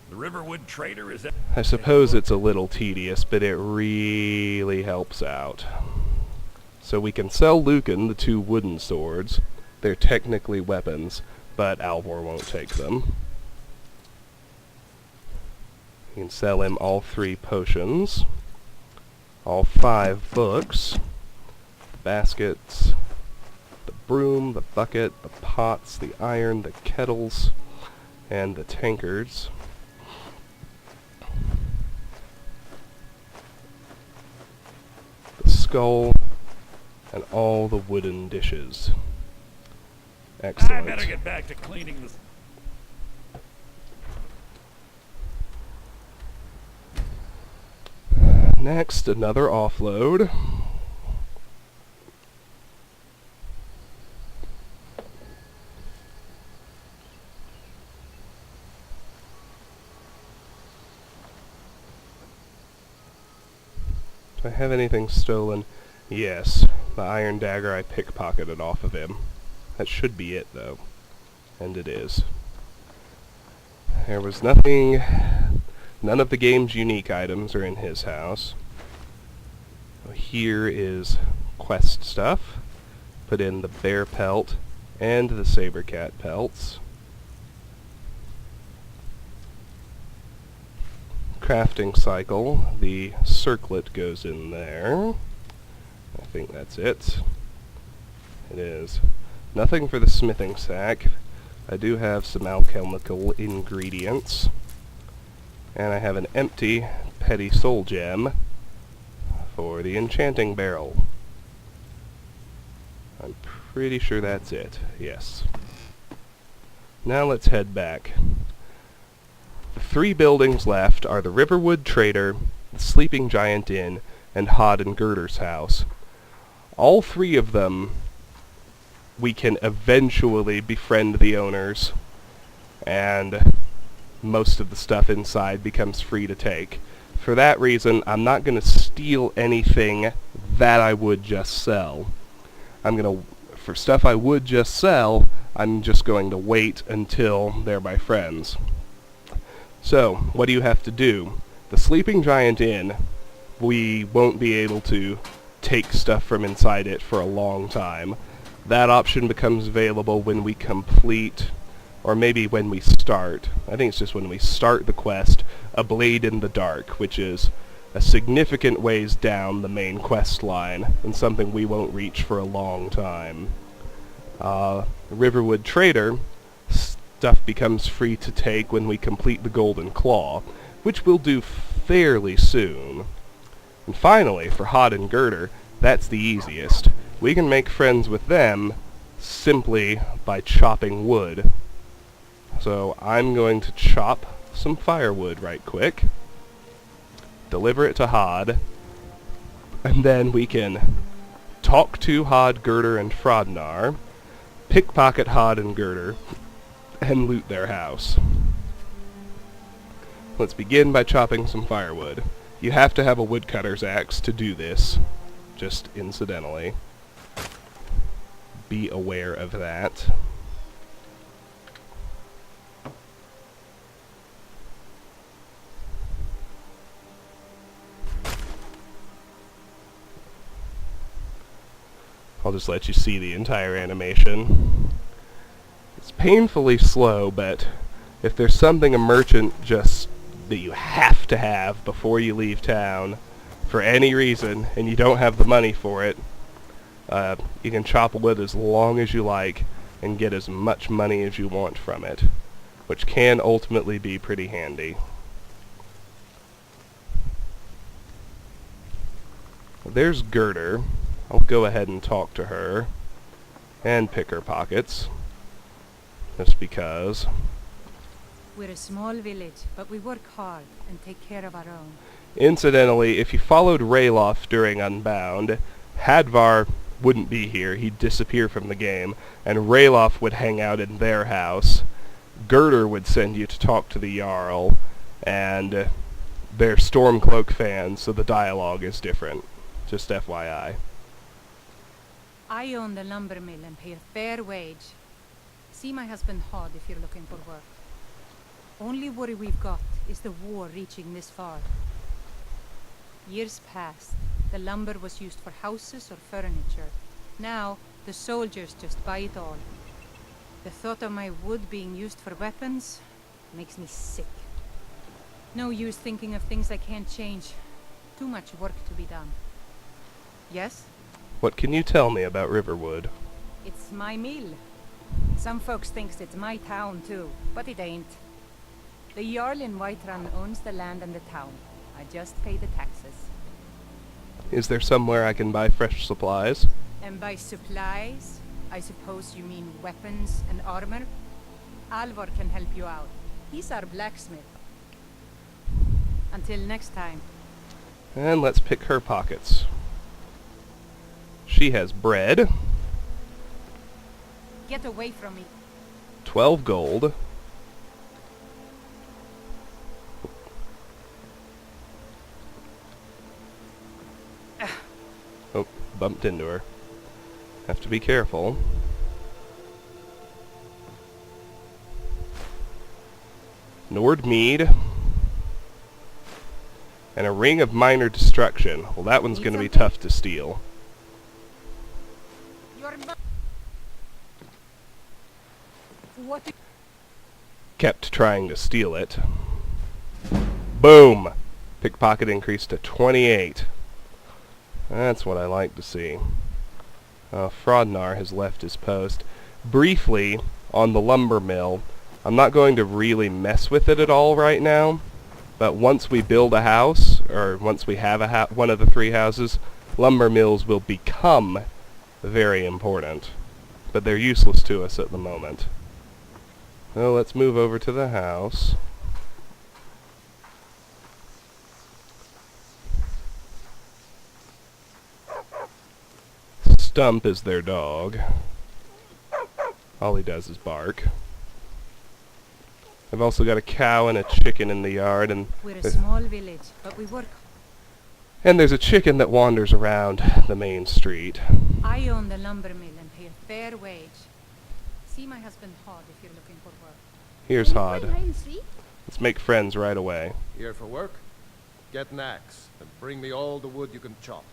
The Riverwood trader is... I suppose it's a little tedious, but it really helps out. So we can sell Lucan the 2 wooden swords. They're technically weapons, but Alvor won't take them. You can sell him all 3 potions, all 5 books, the baskets, the broom, the bucket, the pots, the iron, the kettles, and the tankards. The skull, and all the wooden dishes. Excellent. I better get back to cleaning this. Next, another offload. Do I have anything stolen? Yes, the iron dagger I pickpocketed off of him. That should be it, though. And it is. There was nothing... None of the game's unique items are in his house. Here is quest stuff. Put in the bear pelt and the saber cat pelts. Crafting cycle. The circlet goes in there. I think that's it. It is. Nothing for the smithing sack. I do have some alchemical ingredients. And I have an empty petty soul gem for the enchanting barrel. I'm pretty sure that's it. Yes. Now let's head back. The 3 buildings left are the Riverwood Trader, the Sleeping Giant Inn, and Hod and Girder's house. All 3 of them we can eventually befriend the owners, and most of the stuff inside becomes free to take. For that reason, I'm not going to steal anything that I would just sell. For stuff I would just sell, I'm just going to wait until they're my friends. So, what do you have to do? The Sleeping Giant Inn, we won't be able to take stuff from inside it for a long time. That option becomes available when we complete, or maybe when we start. I think it's just when we start the quest, A Blade in the Dark, which is a significant ways down the main quest line, and something we won't reach for a long time. Riverwood Trader, stuff becomes free to take when we complete the Golden Claw, which we'll do fairly soon. And finally, for Hod and Girder, that's the easiest. We can make friends with them simply by chopping wood. So I'm going to chop some firewood right quick, deliver it to Hod, and then we can talk to Hod, Girder, and Frodnar, pickpocket Hod and Girder, and loot their house. Let's begin by chopping some firewood. You have to have a woodcutter's axe to do this, just incidentally. Be aware of that. I'll just let you see the entire animation. It's painfully slow, but if there's something a merchant just that you have to have before you leave town for any reason and you don't have the money for it, you can chop wood as long as you like and get as much money as you want from it, which can ultimately be pretty handy. There's Gerdur. I'll go ahead and talk to her and pick her pockets, just because. We're a small village, but we work hard and take care of our own. Incidentally, if you followed Ralof during Unbound, Hadvar wouldn't be here. He'd disappear from the game, and Ralof would hang out in their house. Gerdur would send you to talk to the Jarl, and they're Stormcloak fans, so the dialogue is different. Just FYI. I own the lumber mill and pay a fair wage. See my husband Hod if you're looking for work. Only worry we've got is the war reaching this far. Years past, the lumber was used for houses or furniture. Now, the soldiers just buy it all. The thought of my wood being used for weapons makes me sick. No use thinking of things I can't change. Too much work to be done. Yes? What can you tell me about Riverwood? It's my mill. Some folks thinks it's my town too, but it ain't. The Jarl in Whiterun owns the land and the town. I just pay the taxes. Is there somewhere I can buy fresh supplies? And by supplies, I suppose you mean weapons and armor? Alvor can help you out. He's our blacksmith. Until next time. And let's pick her pockets. She has bread, Get away from me. 12 gold, oh, bumped into her. Have to be careful. Nord mead, and a ring of minor destruction. Well, that one's going to be tough to steal. What? Kept trying to steal it. Boom! Pickpocket increased to 28. That's what I like to see. Frodnar has left his post. Briefly, on the lumber mill, I'm not going to really mess with it at all right now, but once we build a house, or once we have one of the 3 houses, lumber mills will become very important. But they're useless to us at the moment. So let's move over to the house. Stump is their dog. All he does is bark. I've also got a cow and a chicken in the yard, and We're a small village, but we work. and there's a chicken that wanders around the main street. I own the lumber mill and pay a fair wage. See my husband Hod if you're looking for work. Here's Hod. Let's make friends right away. Here for work? Get an axe and bring me all the wood you can chop.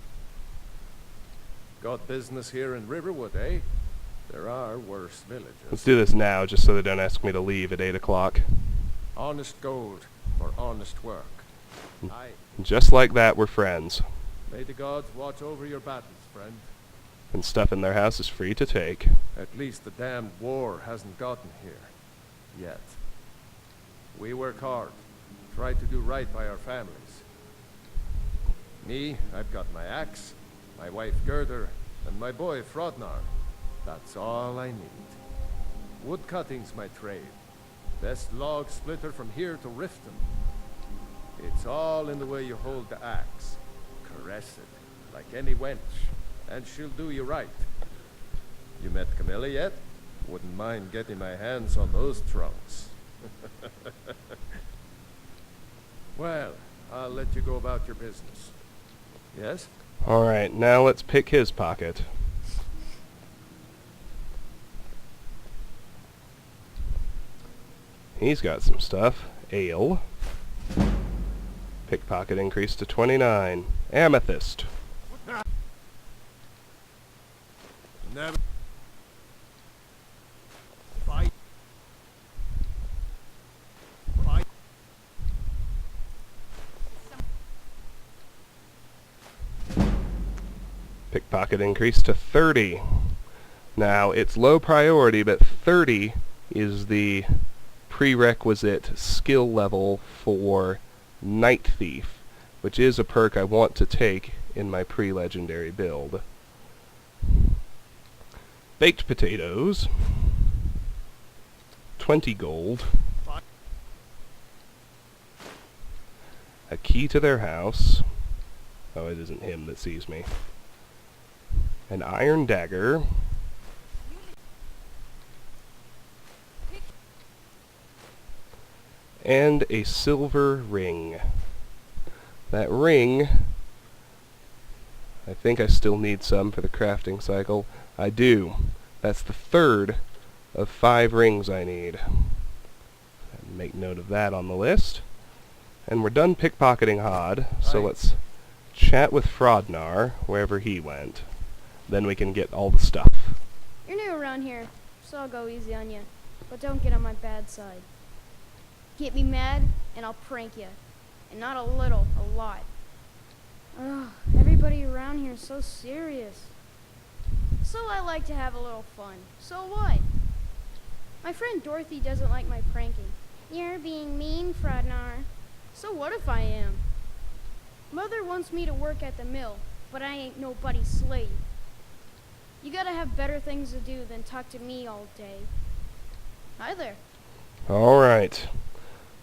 Got business here in Riverwood, eh? There are worse Let's villages. do this now, just so they don't ask me to leave at 8 o'clock. Honest gold for honest work. Aye. Just like that, we're friends. May the gods watch over your battles, friend. And stuff in their house is free to take. At least the damned war hasn't gotten here. Yet. We work hard. Try to do right by our families. Me, I've got my axe, my wife Gerdur, and my boy Frodnar. That's all I need. Wood cutting's my trade. Best log splitter from here to Riften. It's all in the way you hold the axe. Caress it, like any wench. and she'll do you right. You met Camilla yet? Wouldn't mind getting my hands on those trunks. Well, I'll let you go about your business. Yes? Alright, now let's pick his pocket. He's got some stuff. Ale. Pickpocket increased to 29. Amethyst. Never fight. Fight. Pickpocket increased to 30. Now, it's low priority, but 30 is the prerequisite skill level for Night Thief, which is a perk I want to take in my pre-legendary build. Baked potatoes. 20 gold. A key to their house. Oh, it isn't him that sees me. An iron dagger. And a silver ring. That ring, I think I still need some for the crafting cycle. I do. That's the third of 5 rings I need. Make note of that on the list. And we're done pickpocketing Hod, so let's chat with Frodnar, wherever he went. Then we can get all the stuff. You're new around here, so I'll go easy on you. But don't get on my bad side. Get me mad, and I'll prank you. And not a little, a lot. Ugh, everybody around here is so serious. So I like to have a little fun. So what? My friend Dorothy doesn't like my pranking. You're being mean, Frodnar. So what if I am? Mother wants me to work at the mill, but I ain't nobody's slave. You gotta have better things to do than talk to me all day. Hi there. Alright.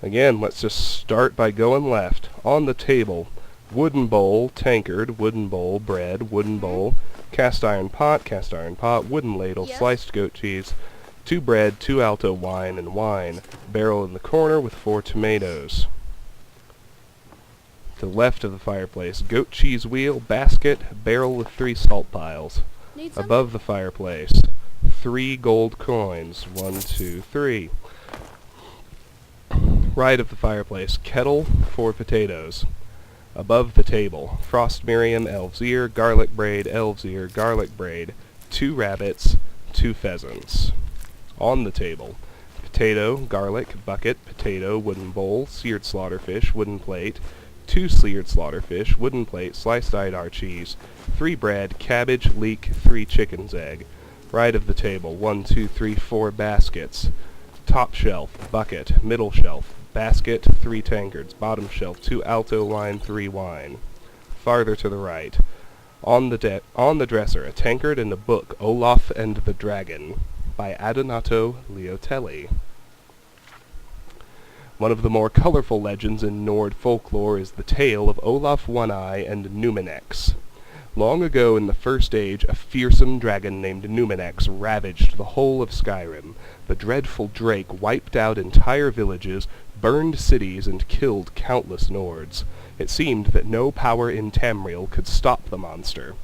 Again, let's just start by going left. On the table, wooden bowl, tankard, wooden bowl, bread, wooden bowl, cast iron pot, wooden ladle, Yes. sliced goat cheese, 2 bread, 2 alto wine, and wine. Barrel in the corner with 4 tomatoes. To the left of the fireplace, goat cheese wheel, basket, barrel with 3 salt piles. Need some? Above the fireplace, 3 gold coins. 1, 2, 3. Right of the fireplace, kettle, 4 potatoes. Above the table, frost miriam, elf's ear, garlic braid, elf's ear, garlic braid, 2 rabbits, 2 pheasants. On the table, potato, garlic, bucket, potato, wooden bowl, seared slaughterfish, wooden plate, 2 seared slaughterfish, wooden plate, sliced Idar cheese, 3 bread, cabbage, leek, 3 chicken's egg. Right of the table, 1, 2, 3, 4 baskets. Top shelf, bucket, middle shelf, basket, 3 tankards, bottom shelf, 2 alto wine, 3 wine. Farther to the right, on the dresser, a tankard and a book, Olaf and the Dragon, by Adonato Leotelli. One of the more colorful legends in Nord folklore is the tale of Olaf One-Eye and Numinex. Long ago in the First Age, a fearsome dragon named Numinex ravaged the whole of Skyrim. The dreadful drake wiped out entire villages, burned cities, and killed countless Nords. It seemed that no power in Tamriel could stop the monster.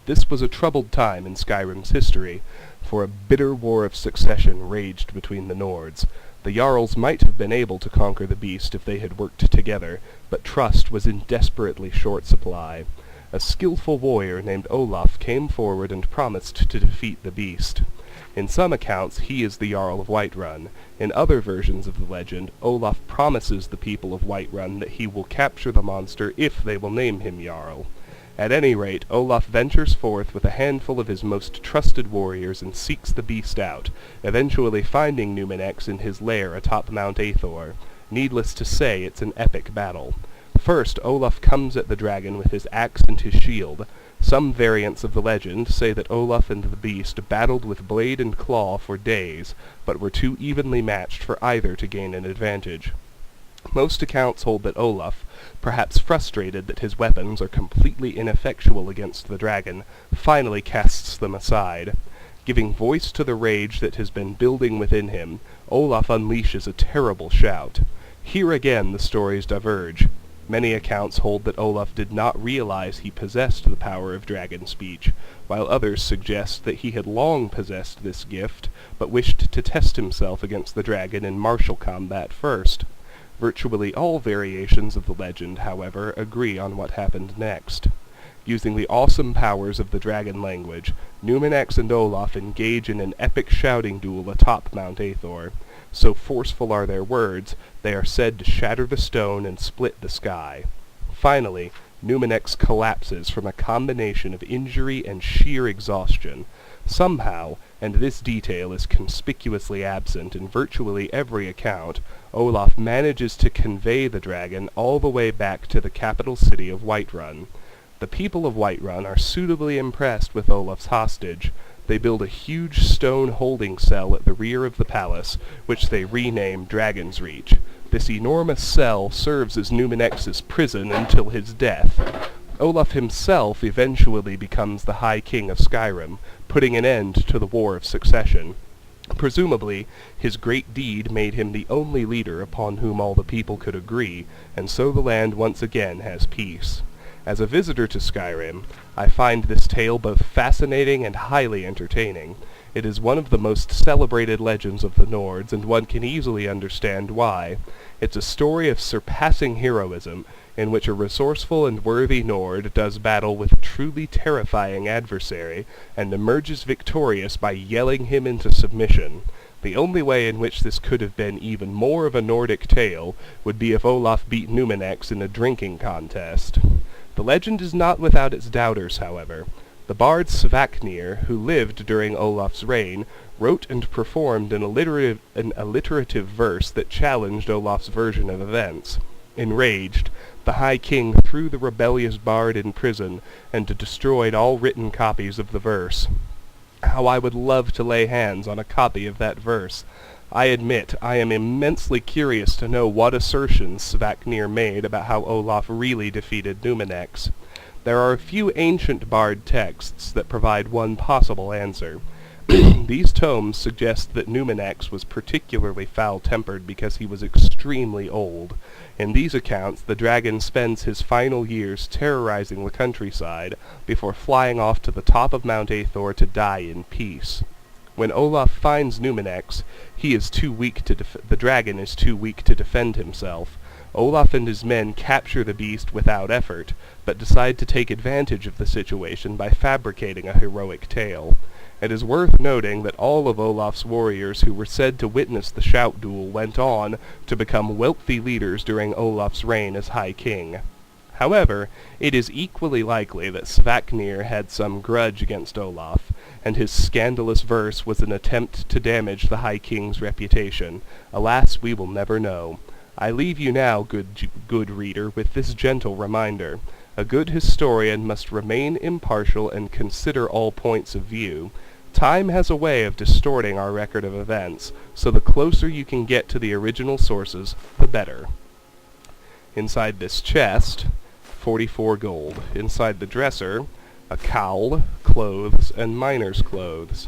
This was a troubled time in Skyrim's history, for a bitter war of succession raged between the Nords. The Jarls might have been able to conquer the beast if they had worked together, but trust was in desperately short supply. A skillful warrior named Olaf came forward and promised to defeat the beast. In some accounts, he is the Jarl of Whiterun. In other versions of the legend, Olaf promises the people of Whiterun that he will capture the monster if they will name him Jarl. At any rate, Olaf ventures forth with a handful of his most trusted warriors and seeks the beast out, eventually finding Numinex in his lair atop Mount Aethor. Needless to say, it's an epic battle. First, Olaf comes at the dragon with his axe and his shield. Some variants of the legend say that Olaf and the beast battled with blade and claw for days, but were too evenly matched for either to gain an advantage. Most accounts hold that Olaf, perhaps frustrated that his weapons are completely ineffectual against the dragon, finally casts them aside. Giving voice to the rage that has been building within him, Olaf unleashes a terrible shout. Here again the stories diverge. Many accounts hold that Olaf did not realize he possessed the power of dragon speech, while others suggest that he had long possessed this gift, but wished to test himself against the dragon in martial combat first. Virtually all variations of the legend, however, agree on what happened next. Using the awesome powers of the dragon language, Numenex and Olaf engage in an epic shouting duel atop Mount Aethor. So forceful are their words, they are said to shatter the stone and split the sky. Finally, Numenex collapses from a combination of injury and sheer exhaustion. Somehow, and this detail is conspicuously absent in virtually every account, Olaf manages to convey the dragon all the way back to the capital city of Whiterun. The people of Whiterun are suitably impressed with Olaf's hostage. They build a huge stone holding cell at the rear of the palace, which they rename Dragon's Reach. This enormous cell serves as Numenex's prison until his death. Olaf himself eventually becomes the High King of Skyrim, putting an end to the War of Succession. Presumably, his great deed made him the only leader upon whom all the people could agree, and so the land once again has peace. As a visitor to Skyrim, I find this tale both fascinating and highly entertaining. It is one of the most celebrated legends of the Nords, and one can easily understand why. It's a story of surpassing heroism, in which a resourceful and worthy Nord does battle with a truly terrifying adversary, and emerges victorious by yelling him into submission. The only way in which this could have been even more of a Nordic tale would be if Olaf beat Numenex in a drinking contest. The legend is not without its doubters, however. The bard Svaknir, who lived during Olaf's reign, wrote and performed an alliterative verse that challenged Olaf's version of events. Enraged, the High King threw the rebellious bard in prison and destroyed all written copies of the verse. How I would love to lay hands on a copy of that verse. I admit I am immensely curious to know what assertions Svaknir made about how Olaf really defeated Numenex. There are a few ancient bard texts that provide one possible answer. These tomes suggest that Numenex was particularly foul-tempered because he was extremely old. In these accounts, the dragon spends his final years terrorizing the countryside before flying off to the top of Mount Aethor to die in peace. When Olaf finds Numenex, the dragon is too weak to defend himself. Olaf and his men capture the beast without effort, but decide to take advantage of the situation by fabricating a heroic tale. It is worth noting that all of Olaf's warriors who were said to witness the shout duel went on to become wealthy leaders during Olaf's reign as High King. However, it is equally likely that Svaknir had some grudge against Olaf, and his scandalous verse was an attempt to damage the High King's reputation. Alas, we will never know. I leave you now, good reader, with this gentle reminder. A good historian must remain impartial and consider all points of view. Time has a way of distorting our record of events, so the closer you can get to the original sources, the better. Inside this chest, 44 gold. Inside the dresser, a cowl, clothes, and miner's clothes.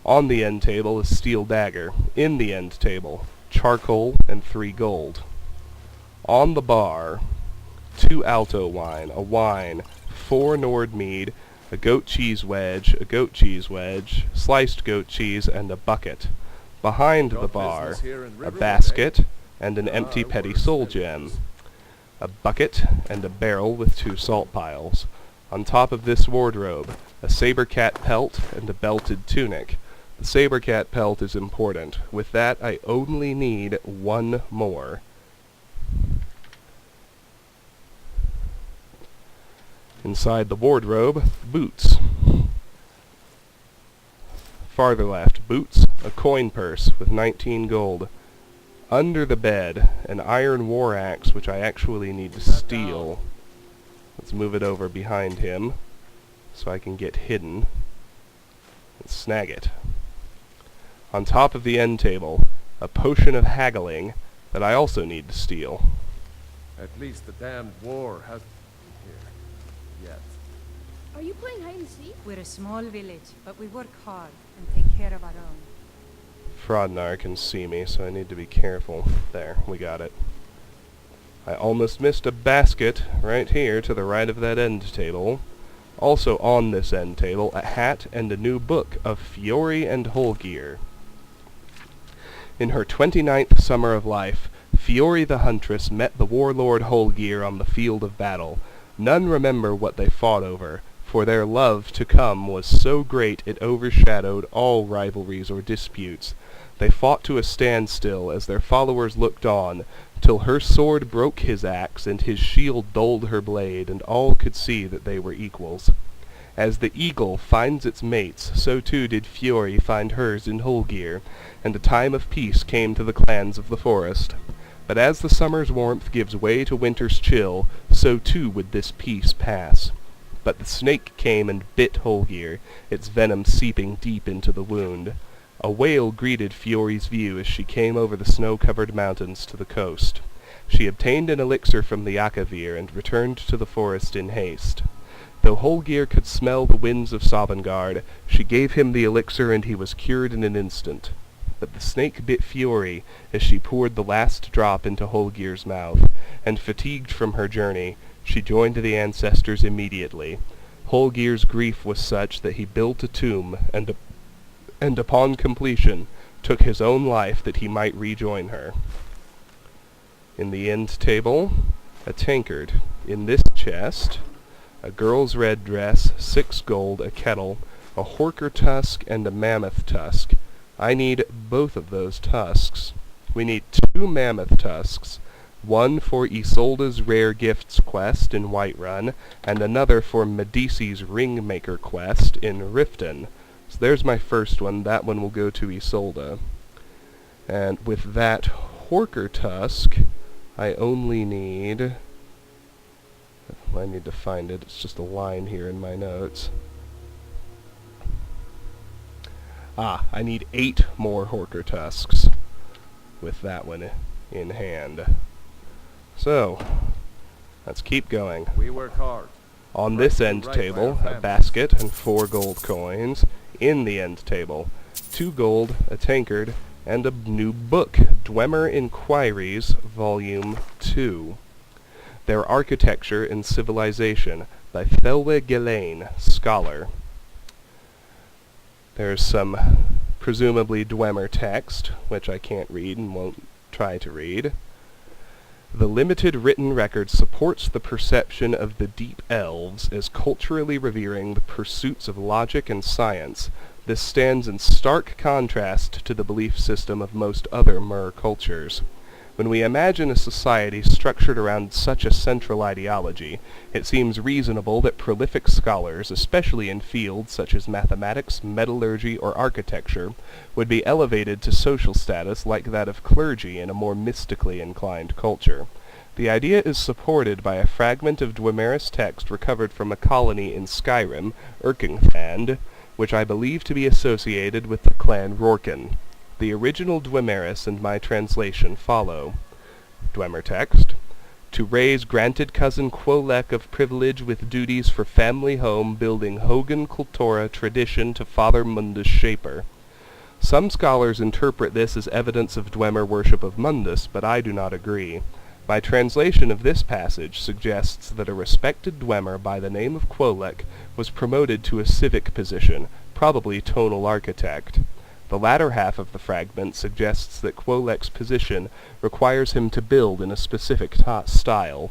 On the end table, a steel dagger. In the end table, charcoal and 3 gold. On the bar, 2 alto wine, a wine, 4 Nord mead, a goat cheese wedge, sliced goat cheese, and a bucket. Behind the bar, a basket and an empty petty soul gem. A bucket and a barrel with 2 salt piles. On top of this wardrobe, a saber-cat pelt and a belted tunic. The saber-cat pelt is important. With that, I only need 1 more. Inside the wardrobe, boots. Farther left, boots, a coin purse with 19 gold. Under the bed, an iron war axe, which I actually need to steal. Let's move it over behind him, so I can get hidden and snag it. On top of the end table, a potion of haggling, that I also need to steal. At least the damned war hasn't been here. Yet. Are you playing hide and seek? We're a small village, but we work hard and take care of our own. Frodnar can see me, so I need to be careful. There, we got it. I almost missed a basket right here to the right of that end table. Also on this end table, a hat and a new book of Fiori and Holgeir. In her 29th summer of life, Fiori the Huntress met the warlord Holgeir on the field of battle. None remember what they fought over, for their love to come was so great it overshadowed all rivalries or disputes. They fought to a standstill as their followers looked on, till her sword broke his axe and his shield dulled her blade, and all could see that they were equals. As the eagle finds its mates, so too did Fiori find hers in Holgeir, and a time of peace came to the clans of the forest. But as the summer's warmth gives way to winter's chill, so too would this peace pass. But the snake came and bit Holgeir, its venom seeping deep into the wound. A wail greeted Fiori's view as she came over the snow-covered mountains to the coast. She obtained an elixir from the Akavir and returned to the forest in haste. Though Holgeir could smell the winds of Sovngarde, she gave him the elixir and he was cured in an instant. But the snake bit Fiori as she poured the last drop into Holgeir's mouth, and fatigued from her journey, she joined the ancestors immediately. Holgeir's grief was such that he built a tomb, and upon completion took his own life that he might rejoin her. In the end table, a tankard. In this chest, a girl's red dress, 6 gold, a kettle, a horker tusk, and a mammoth tusk. I need both of those tusks. We need 2 mammoth tusks, one for Isolde's Rare Gifts quest in Whiterun, and another for Medici's Ringmaker quest in Riften. So there's my first one. That one will go to Isolde. And with that horker tusk, I only need... I need to find it. It's just a line here in my notes. I need 8 more horker tusks with that one in hand. So, let's keep going. We work hard. On this end table, a basket and 4 gold coins. In the end table, 2 gold, a tankard, and a new book, Dwemer Inquiries, Volume 2. Their Architecture and Civilization, by Thelwe Gillane, Scholar. There's some presumably Dwemer text, which I can't read and won't try to read. The limited written record supports the perception of the Deep Elves as culturally revering the pursuits of logic and science. This stands in stark contrast to the belief system of most other Mer cultures. When we imagine a society structured around such a central ideology, it seems reasonable that prolific scholars, especially in fields such as mathematics, metallurgy, or architecture, would be elevated to social status like that of clergy in a more mystically inclined culture. The idea is supported by a fragment of Dwemer's text recovered from a colony in Skyrim, Erkingthand, which I believe to be associated with the clan Rorken. The original Dwemeris and my translation follow. Dwemer text. To raise granted cousin Quolek of privilege with duties for family home building Hogan Kultura tradition to Father Mundus Shaper. Some scholars interpret this as evidence of Dwemer worship of Mundus, but I do not agree. My translation of this passage suggests that a respected Dwemer by the name of Quolek was promoted to a civic position, probably tonal architect. The latter half of the fragment suggests that Quolek's position requires him to build in a specific style.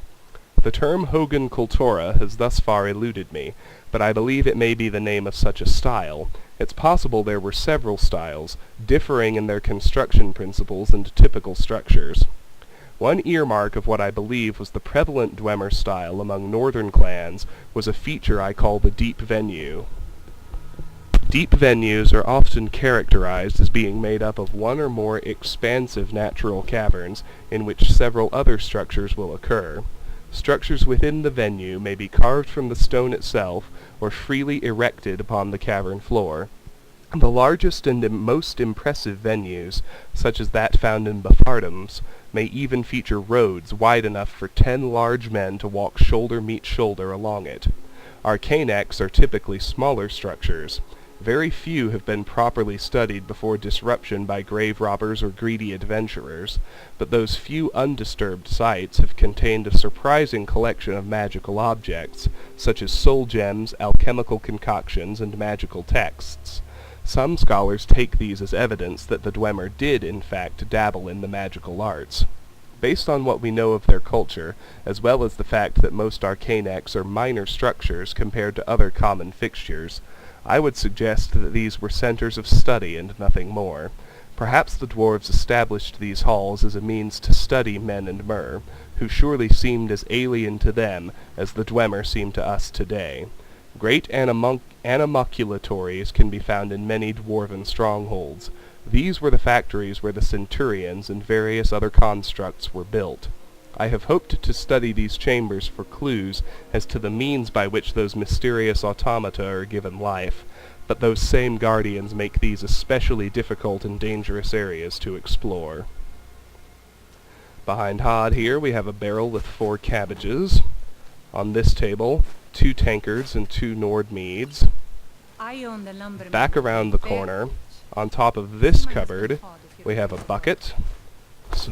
The term Hogan Kultura has thus far eluded me, but I believe it may be the name of such a style. It's possible there were several styles, differing in their construction principles and typical structures. One earmark of what I believe was the prevalent Dwemer style among northern clans was a feature I call the deep venue. Deep venues are often characterized as being made up of one or more expansive natural caverns in which several other structures will occur. Structures within the venue may be carved from the stone itself or freely erected upon the cavern floor. The largest and most impressive venues, such as that found in Bafardums, may even feature roads wide enough for 10 large men to walk shoulder-meet-shoulder along it. Arcanex are typically smaller structures. Very few have been properly studied before disruption by grave robbers or greedy adventurers, but those few undisturbed sites have contained a surprising collection of magical objects, such as soul gems, alchemical concoctions, and magical texts. Some scholars take these as evidence that the Dwemer did, in fact, dabble in the magical arts. Based on what we know of their culture, as well as the fact that most Arcanex are minor structures compared to other common fixtures, I would suggest that these were centers of study and nothing more. Perhaps the dwarves established these halls as a means to study men and mer, who surely seemed as alien to them as the Dwemer seem to us today. Great animoculatories can be found in many dwarven strongholds. These were the factories where the centurions and various other constructs were built. I have hoped to study these chambers for clues as to the means by which those mysterious automata are given life, but those same guardians make these especially difficult and dangerous areas to explore. Behind Hod here we have a barrel with 4 cabbages. On this table, 2 tankards and 2 Nord meads. I own the lumber Back mill. around the corner, on top of this cupboard, we have a bucket,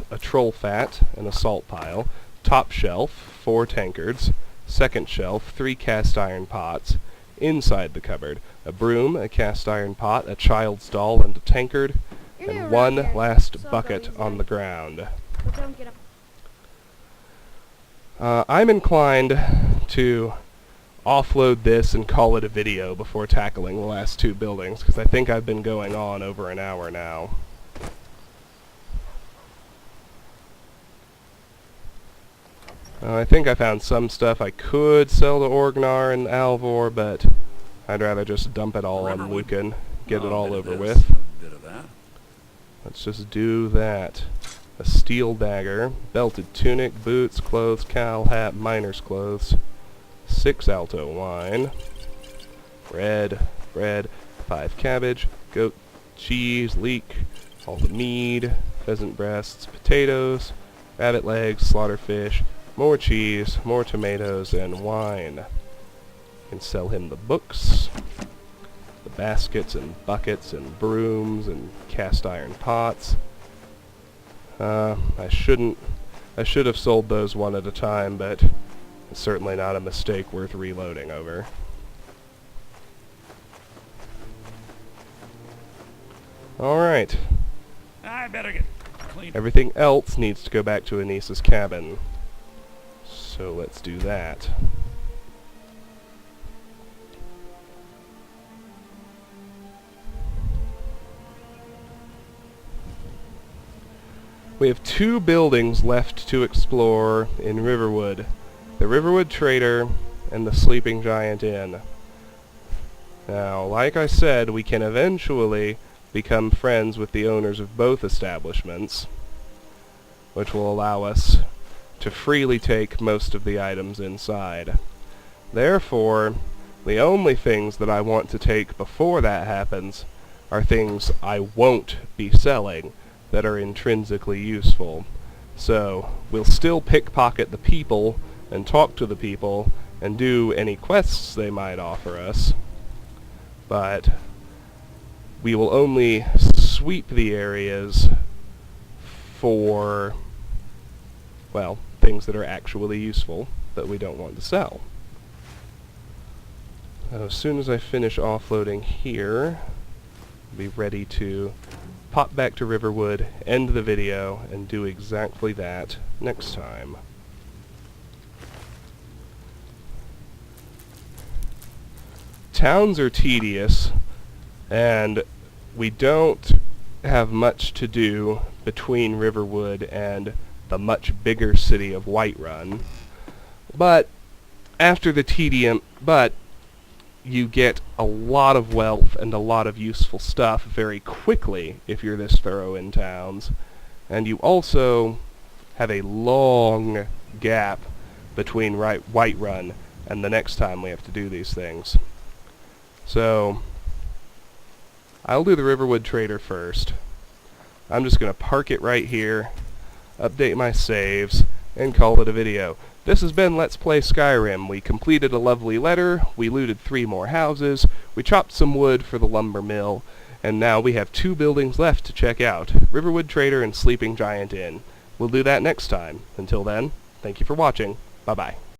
a troll fat, and a salt pile. Top shelf, 4 tankards. Second shelf, 3 cast iron pots. Inside the cupboard, a broom, a cast iron pot, a child's doll, and a tankard, You're new and around one here, last so I'll go bucket easy on on the you. ground. But don't get up. I'm inclined to offload this and call it a video before tackling the last 2 buildings, because I think I've been going on over an hour now. I think I found some stuff I could sell to Orgnar and Alvor, but I'd rather just dump it all on Riverwood. Lucan, get it Oh, all bit of over this, with. a bit of that. Let's just do that. A steel dagger, belted tunic, boots, clothes, cowl, hat, miner's clothes, 6 alto wine, red, bread, 5 cabbage, goat cheese, leek, all the mead, pheasant breasts, potatoes, rabbit legs, slaughter fish, more cheese, more tomatoes, and wine. You can sell him the books, the baskets and buckets and brooms and cast iron pots. I should have sold those one at a time, but it's certainly not a mistake worth reloading over. Alright. I better get clean. Everything else needs to go back to Anissa's cabin. So let's do that. We have 2 buildings left to explore in Riverwood. The Riverwood Trader and the Sleeping Giant Inn. Now, like I said, we can eventually become friends with the owners of both establishments, which will allow us to freely take most of the items inside. Therefore, the only things that I want to take before that happens are things I won't be selling that are intrinsically useful. So, we'll still pickpocket the people and talk to the people and do any quests they might offer us, but we will only sweep the areas for, well, things that are actually useful that we don't want to sell. As soon as I finish offloading here, I'll be ready to pop back to Riverwood, end the video, and do exactly that next time. Towns are tedious, and we don't have much to do between Riverwood and the much bigger city of Whiterun. But after the tedium, you get a lot of wealth and a lot of useful stuff very quickly if you're this thorough in towns. And you also have a long gap between Whiterun and the next time we have to do these things. So, I'll do the Riverwood Trader first. I'm just going to park it right here, update my saves, and call it a video. This has been Let's Play Skyrim. We completed a lovely letter, we looted 3 more houses, we chopped some wood for the lumber mill, and now we have 2 buildings left to check out, Riverwood Trader and Sleeping Giant Inn. We'll do that next time. Until then, thank you for watching. Bye-bye.